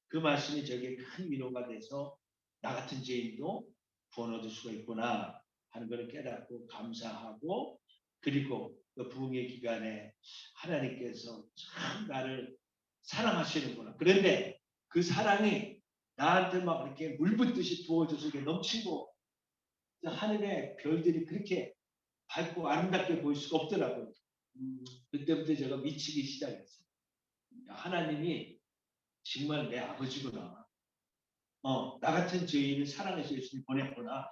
그 말씀이 저에게 큰 위로가 돼서 나 같은 죄인도 구원 얻을 수가 있구나 하는 것을 깨닫고 감사하고 그리고 그 부흥의 기간에 하나님께서 참 나를 사랑하시는구나. 그런데 그 사랑이 나한테 막 이렇게 물 붓듯이 부어져서 이게 넘치고 하늘의 별들이 그렇게 밝고 아름답게 보일 수가 없더라고요. 그때부터 제가 미치기 시작했어요. 하나님이 정말 내 아버지구나. 나 같은 죄인을 사랑해서 예수님 보냈구나.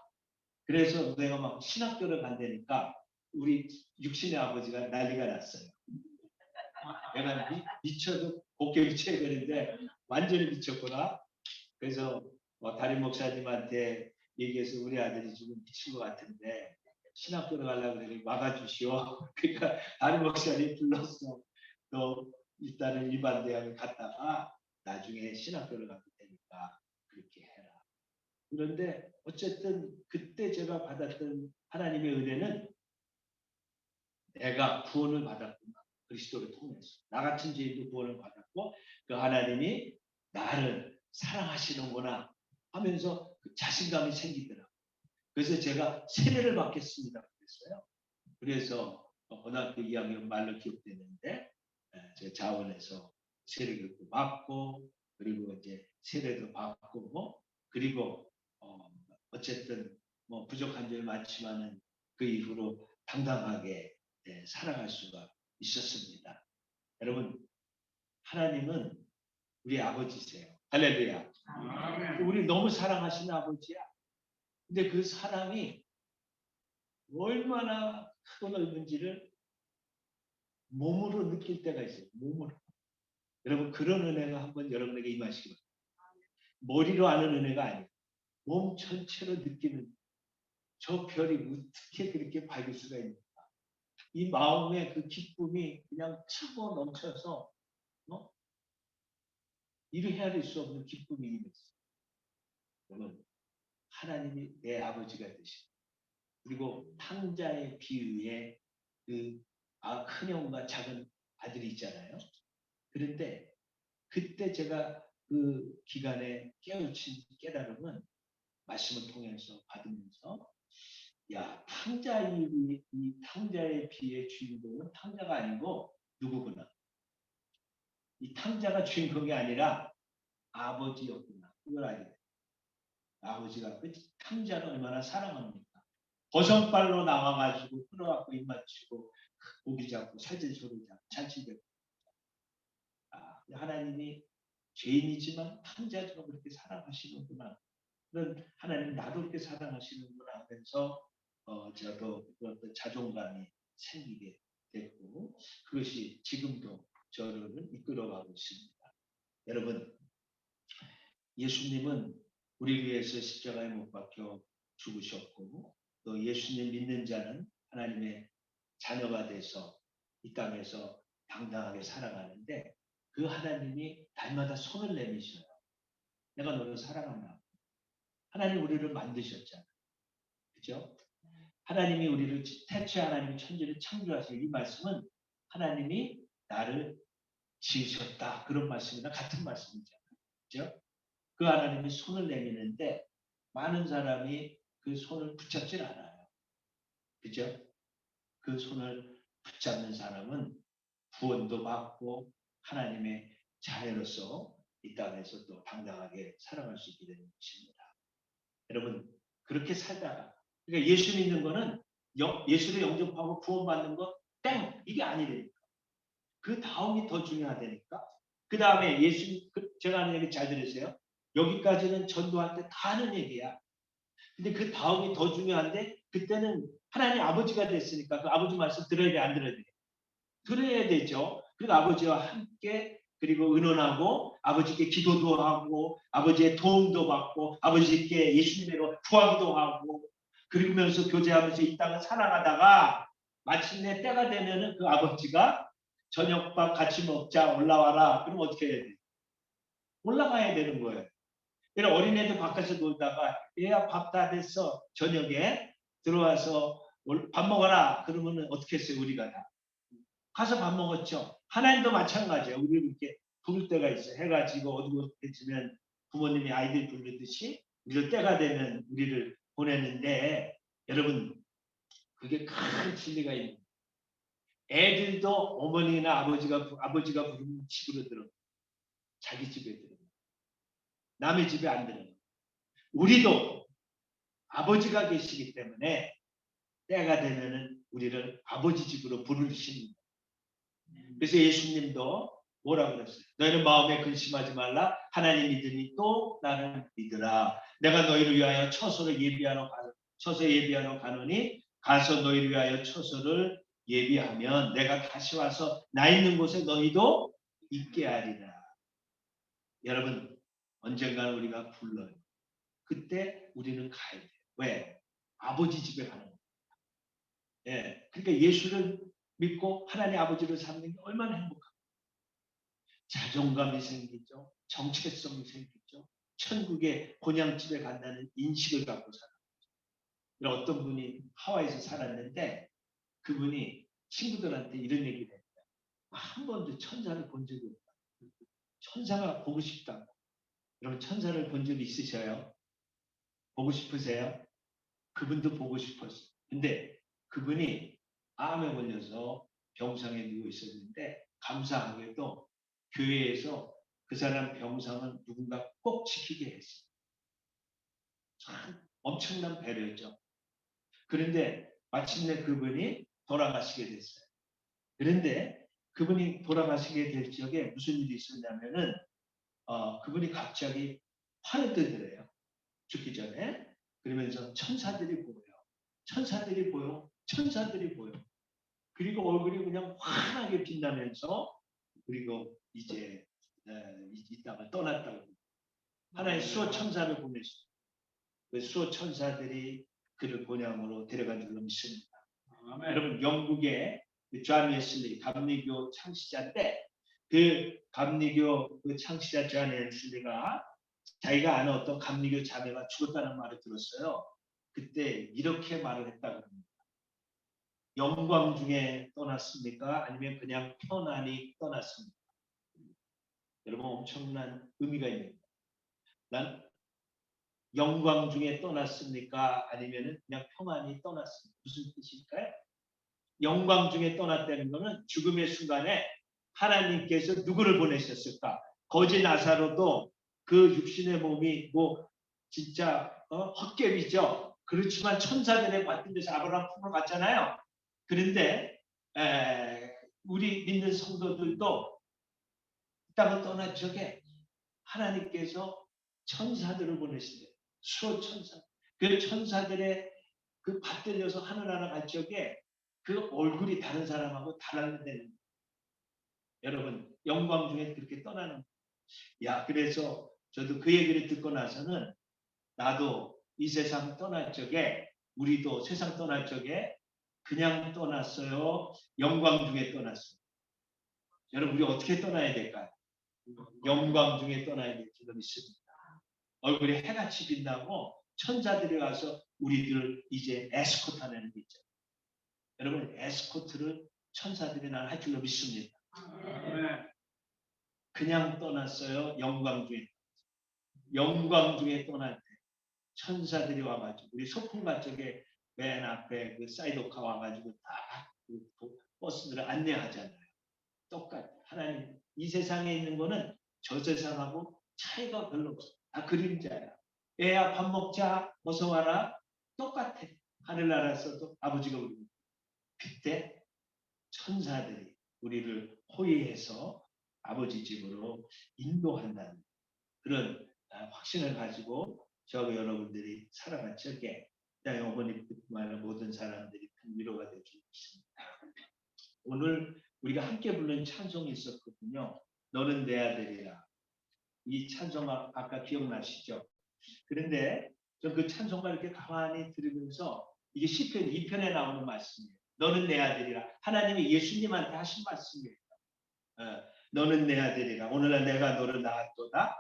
그래서 내가 막 신학교를 간다니까 우리 육신의 아버지가 난리가 났어요. 내가 미쳐도 곱게 미쳐야 되는데 완전히 미쳤구나. 그래서 다른 목사님한테 얘기해서 우리 아들이 지금 미친 것 같은데 신학교를 가려고 그러니 막아주시오. 그러니까 다른 목사님 불렀어. 너 일단은 일반 대학을 갔다가 나중에 신학교를 가게 되니까 그렇게 해라. 그런데 어쨌든 그때 제가 받았던 하나님의 은혜는 내가 구원을 받았구나. 그리스도를 통해서. 나 같은 죄인도 구원을 받았고 그 하나님이 나를 사랑하시는구나 하면서 그 자신감이 생기더라고요. 그래서 제가 세례를 받겠습니다. 그랬어요. 그래서 고등학교 2학년 말로 기억되는데 제가 자원에서 세례를 받고 그리고 이제 세례도 받고 그리고 어쨌든 뭐 부족한 점이 많지만은 그 이후로 당당하게 살아갈 수가 있었습니다. 여러분 하나님은 우리 아버지세요. 할렐루야. 우리 너무 사랑하시는 아버지야. 근데 그 사랑이 얼마나 크고 넓은지를 몸으로 느낄 때가 있어요. 몸으로. 여러분 그런 은혜가 한번 여러분에게 임하시기 바랍니다. 머리로 아는 은혜가 아니에요. 몸 전체로 느끼는 저 별이 어떻게 그렇게 밝을 수가 있는가. 이 마음의 그 기쁨이 그냥 차고 넘쳐서 이루 헤아릴 수 없는 기쁨이 임했어요. 여러분 하나님이 내 아버지가 되시고 그리고 탕자의 비유에 그 큰형과 작은 아들이 있잖아요. 그런데 그때 제가 그 기간에 깨우친 깨달음은 말씀을 통해서 받으면서 야 이 탕자의 비의 주인공은 탕자가 아니고 누구구나. 이 탕자가 주인공이 아니라 아버지였구나. 그걸 알게 돼요. 아버지가 그 탕자를 얼마나 사랑합니까? 버선발로 나와가지고 끌어갖고 입 맞추고 고기 잡고 사진 소리 잡고 잔치되고 하나님이 죄인이지만 탕자도 그렇게 사랑하시는구나. 그런 하나님 나도 그렇게 사랑하시는구나 하면서 저도 어떤 자존감이 생기게 됐고 그것이 지금도 저를 이끌어가고 있습니다. 여러분 예수님은 우리 위해서 십자가에 못 박혀 죽으셨고 또 예수님 믿는 자는 하나님의 자녀가 돼서 이 땅에서 당당하게 살아가는데 그 하나님이 날마다 손을 내미셔요. 내가 너를 사랑한다. 하나님 우리를 만드셨잖아. 그죠? 하나님이 우리를 태초에 하나님이 천지를 창조하신 이 말씀은 하나님이 나를 지으셨다. 그런 말씀이나 같은 말씀이잖아요. 그죠? 그 하나님이 손을 내미는데 많은 사람이 그 손을 붙잡질 않아요. 그죠? 그 손을 붙잡는 사람은 구원도 받고 하나님의 자녀로서 이 땅에서 또 당당하게 살아갈 수 있게 되는 것입니다. 여러분 그렇게 살다가 그러니까 예수 믿는 거는 예수를 영접하고 구원받는 거 땡! 이게 아니래요. 그 다음이 더 중요하다니까. 그 다음에 예수 제가 하는 얘기 잘 들으세요. 여기까지는 전도할 때 다 하는 얘기야. 근데 그 다음이 더 중요한데 그때는 하나님 아버지가 됐으니까 그 아버지 말씀 들어야 돼 안 들어야 돼? 들어야 되죠. 그리고 아버지와 함께 그리고 의논하고 아버지께 기도도 하고 아버지의 도움도 받고 아버지께 예수님으로 구하기도 하고 그러면서 교제하면서 이 땅을 살아가다가 마침내 때가 되면은 그 아버지가 저녁밥 같이 먹자 올라와라. 그럼 어떻게 해야 돼? 올라가야 되는 거예요. 그래서 어린애들 바깥에서 놀다가 얘야 밥 다 됐어. 저녁에 들어와서 밥 먹어라. 그러면은 어떻게 했어요? 우리가 다. 가서 밥 먹었죠. 하나님도 마찬가지예요. 우리를 이렇게 부를 때가 있어요. 해가 지고 어두워 지면 부모님이 아이들 부르듯이 우리를 때가 되면 우리를 보내는데 여러분 그게 큰 진리가 있는 거예요. 애들도 어머니나 아버지가 부르면 집으로 들어. 자기 집에 들어. 남의 집에 안 들어. 우리도 아버지가 계시기 때문에 때가 되면은 우리를 아버지 집으로 부르시는 거예요. 그래서 예수님도 뭐라 그랬어요? 너희는 마음에 근심하지 말라. 하나님 믿으니 또 나는 믿으라. 내가 너희를 위하여 처소를 예비하러 가노니 가서 너희를 위하여 처소를 예비하면 내가 다시 와서 나 있는 곳에 너희도 있게 하리라. 여러분 언젠가는 우리가 불러요. 그때 우리는 가야 돼요. 왜? 아버지 집에 가는 거예요. 예, 그러니까 예수를 믿고 하나님 아버지를 삶는 게 얼마나 행복합니까? 자존감이 생기죠. 정체성이 생기죠. 천국의 본향집에 간다는 인식을 갖고 살아요. 어떤 분이 하와이에서 살았는데 그분이 친구들한테 이런 얘기를 했어요. 한 번도 천사를 본 적이 없다. 천사가 보고 싶다. 여러분 천사를 본 적 있으셔요? 보고 싶으세요? 그분도 보고 싶었어요. 근데 그분이 암에 걸려서 병상에 누워 있었는데 감사하게도 교회에서 그 사람 병상은 누군가 꼭 지키게 했어요. 참 엄청난 배려죠. 그런데 마침내 그분이 돌아가시게 됐어요. 그런데 그분이 돌아가시게 될 적에 무슨 일이 있었냐면은 그분이 갑자기 화를 뜨더래요. 죽기 전에. 그러면서 천사들이 보여. 천사들이 보여. 천사들이 보여. 그리고 얼굴이 그냥 환하게 빛나면서 그리고 이제 이 땅을 떠났다고. 하나의 수호 천사를 보내시고 그 수호 천사들이 그를 본향으로 데려간 줄로 믿습니다. 여러분 영국의 존 웨슬리 감리교 창시자인데 그 감리교 그 창시자 존 웨슬리가 자기가 아는 어떤 감리교 자매가 죽었다는 말을 들었어요. 그때 이렇게 말을 했다고 합니다. 영광 중에 떠났습니까? 아니면 그냥 편안히 떠났습니까? 여러분 엄청난 의미가 있는 거예요. 난 영광 중에 떠났습니까? 아니면 그냥 평안히 떠났습니까? 무슨 뜻일까요? 영광 중에 떠났다는 것은 죽음의 순간에 하나님께서 누구를 보내셨을까? 거지 나사로도 그 육신의 몸이 뭐 진짜 헛개비죠. 그렇지만 천사들의 받은 데서 아브라함 품을 받잖아요. 그런데 우리 믿는 성도들도 이 땅을 떠난 적에 하나님께서 천사들을 보내신대요. 수호 천사. 그 천사들의 그 받들려서 하늘나라 갈 적에 그 얼굴이 다른 사람하고 달랐는데 여러분 영광 중에 그렇게 떠나는 야 그래서 저도 그 얘기를 듣고 나서는 나도 이 세상 떠날 적에 우리도 세상 떠날 적에 그냥 떠났어요. 영광 중에 떠났어요. 여러분 우리 어떻게 떠나야 될까요? 영광 중에 떠나야 될 줄로 믿습니다. 얼굴에 해같이 빛나고 천사들이 와서 우리들을 이제 에스코트하는 게 있죠. 여러분 에스코트를 천사들이 난 할 줄로 믿습니다. 그냥 떠났어요. 영광 중에 떠날 때 천사들이 와가지고 우리 소풍가 쪽에 맨 앞에 그 사이드카 와가지고 다그 버스들을 안내하잖아요. 똑같아. 하나님 이 세상에 있는 거는 저 세상하고 차이가 별로 없어. 다 그림자야. 애야 밥 먹자. 어서 와라. 똑같아. 하늘나라에서도 아버지가 우리 그때 천사들이 우리를 호위해서 아버지 집으로 인도한다는 그런 확신을 가지고 저와 여러분들이 살아갈 적에 어머니뿐만 아니라 모든 사람들이 큰 위로가 될 줄 믿습니다. 오늘 우리가 함께 부른 찬송이 있었거든요. 너는 내 아들이라. 이 찬송 아까 기억나시죠? 그런데 저 그 찬송가 이렇게 가만히 들으면서 이게 시편 2편에 나오는 말씀이에요. 너는 내 아들이라. 하나님이 예수님한테 하신 말씀이에요. 너는 내 아들이라. 오늘날 내가 너를 낳았도다.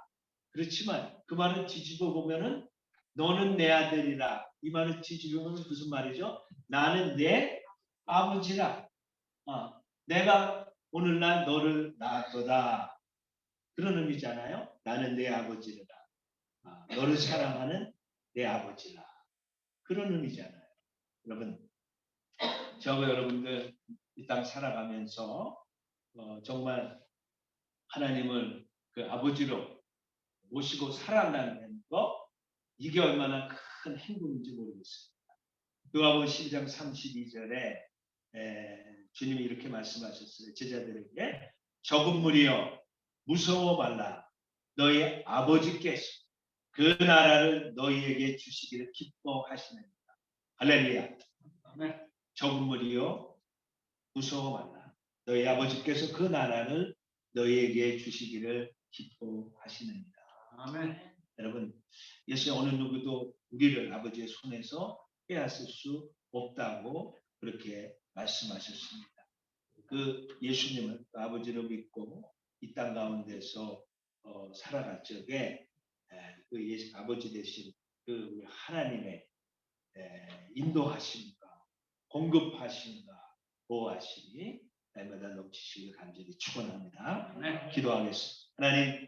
그렇지만 그 말을 뒤집어 보면은 너는 내 아들이라. 이 말을 뒤집어 보면 무슨 말이죠? 나는 내 아버지라. 내가 오늘날 너를 낳았도다. 그런 의미잖아요. 나는 내 아버지라. 너를 사랑하는 내 아버지라. 그런 의미잖아요. 여러분, 저와 여러분들 이 땅 살아가면서 정말 하나님을 그 아버지로 모시고 살아간다는 거 이게 얼마나 큰 행복인지 모르겠습니다. 요한복음 12장 32절에 주님이 이렇게 말씀하셨어요. 제자들에게 적은 무리여 무서워 말라. 너희 아버지께서 그 나라를 너희에게 주시기를 기뻐하시느니라. 할렐루야. 적은 무리여 무서워 말라. 너희 아버지께서 그 나라를 너희에게 주시기를 기뻐하시느니라. 아멘. 여러분, 예수 어느 누구도 우리를 아버지의 손에서 빼앗을 수 없다고 그렇게 말씀하셨습니다. 그 예수님을 아버지로 믿고 이 땅 가운데서 살아갈 적에 그 아버지 되신 그 하나님의 인도하심과 공급하심과 보호하심이 날마다 넘치시길 간절히 축원합니다. 네. 기도하겠습니다. 하나님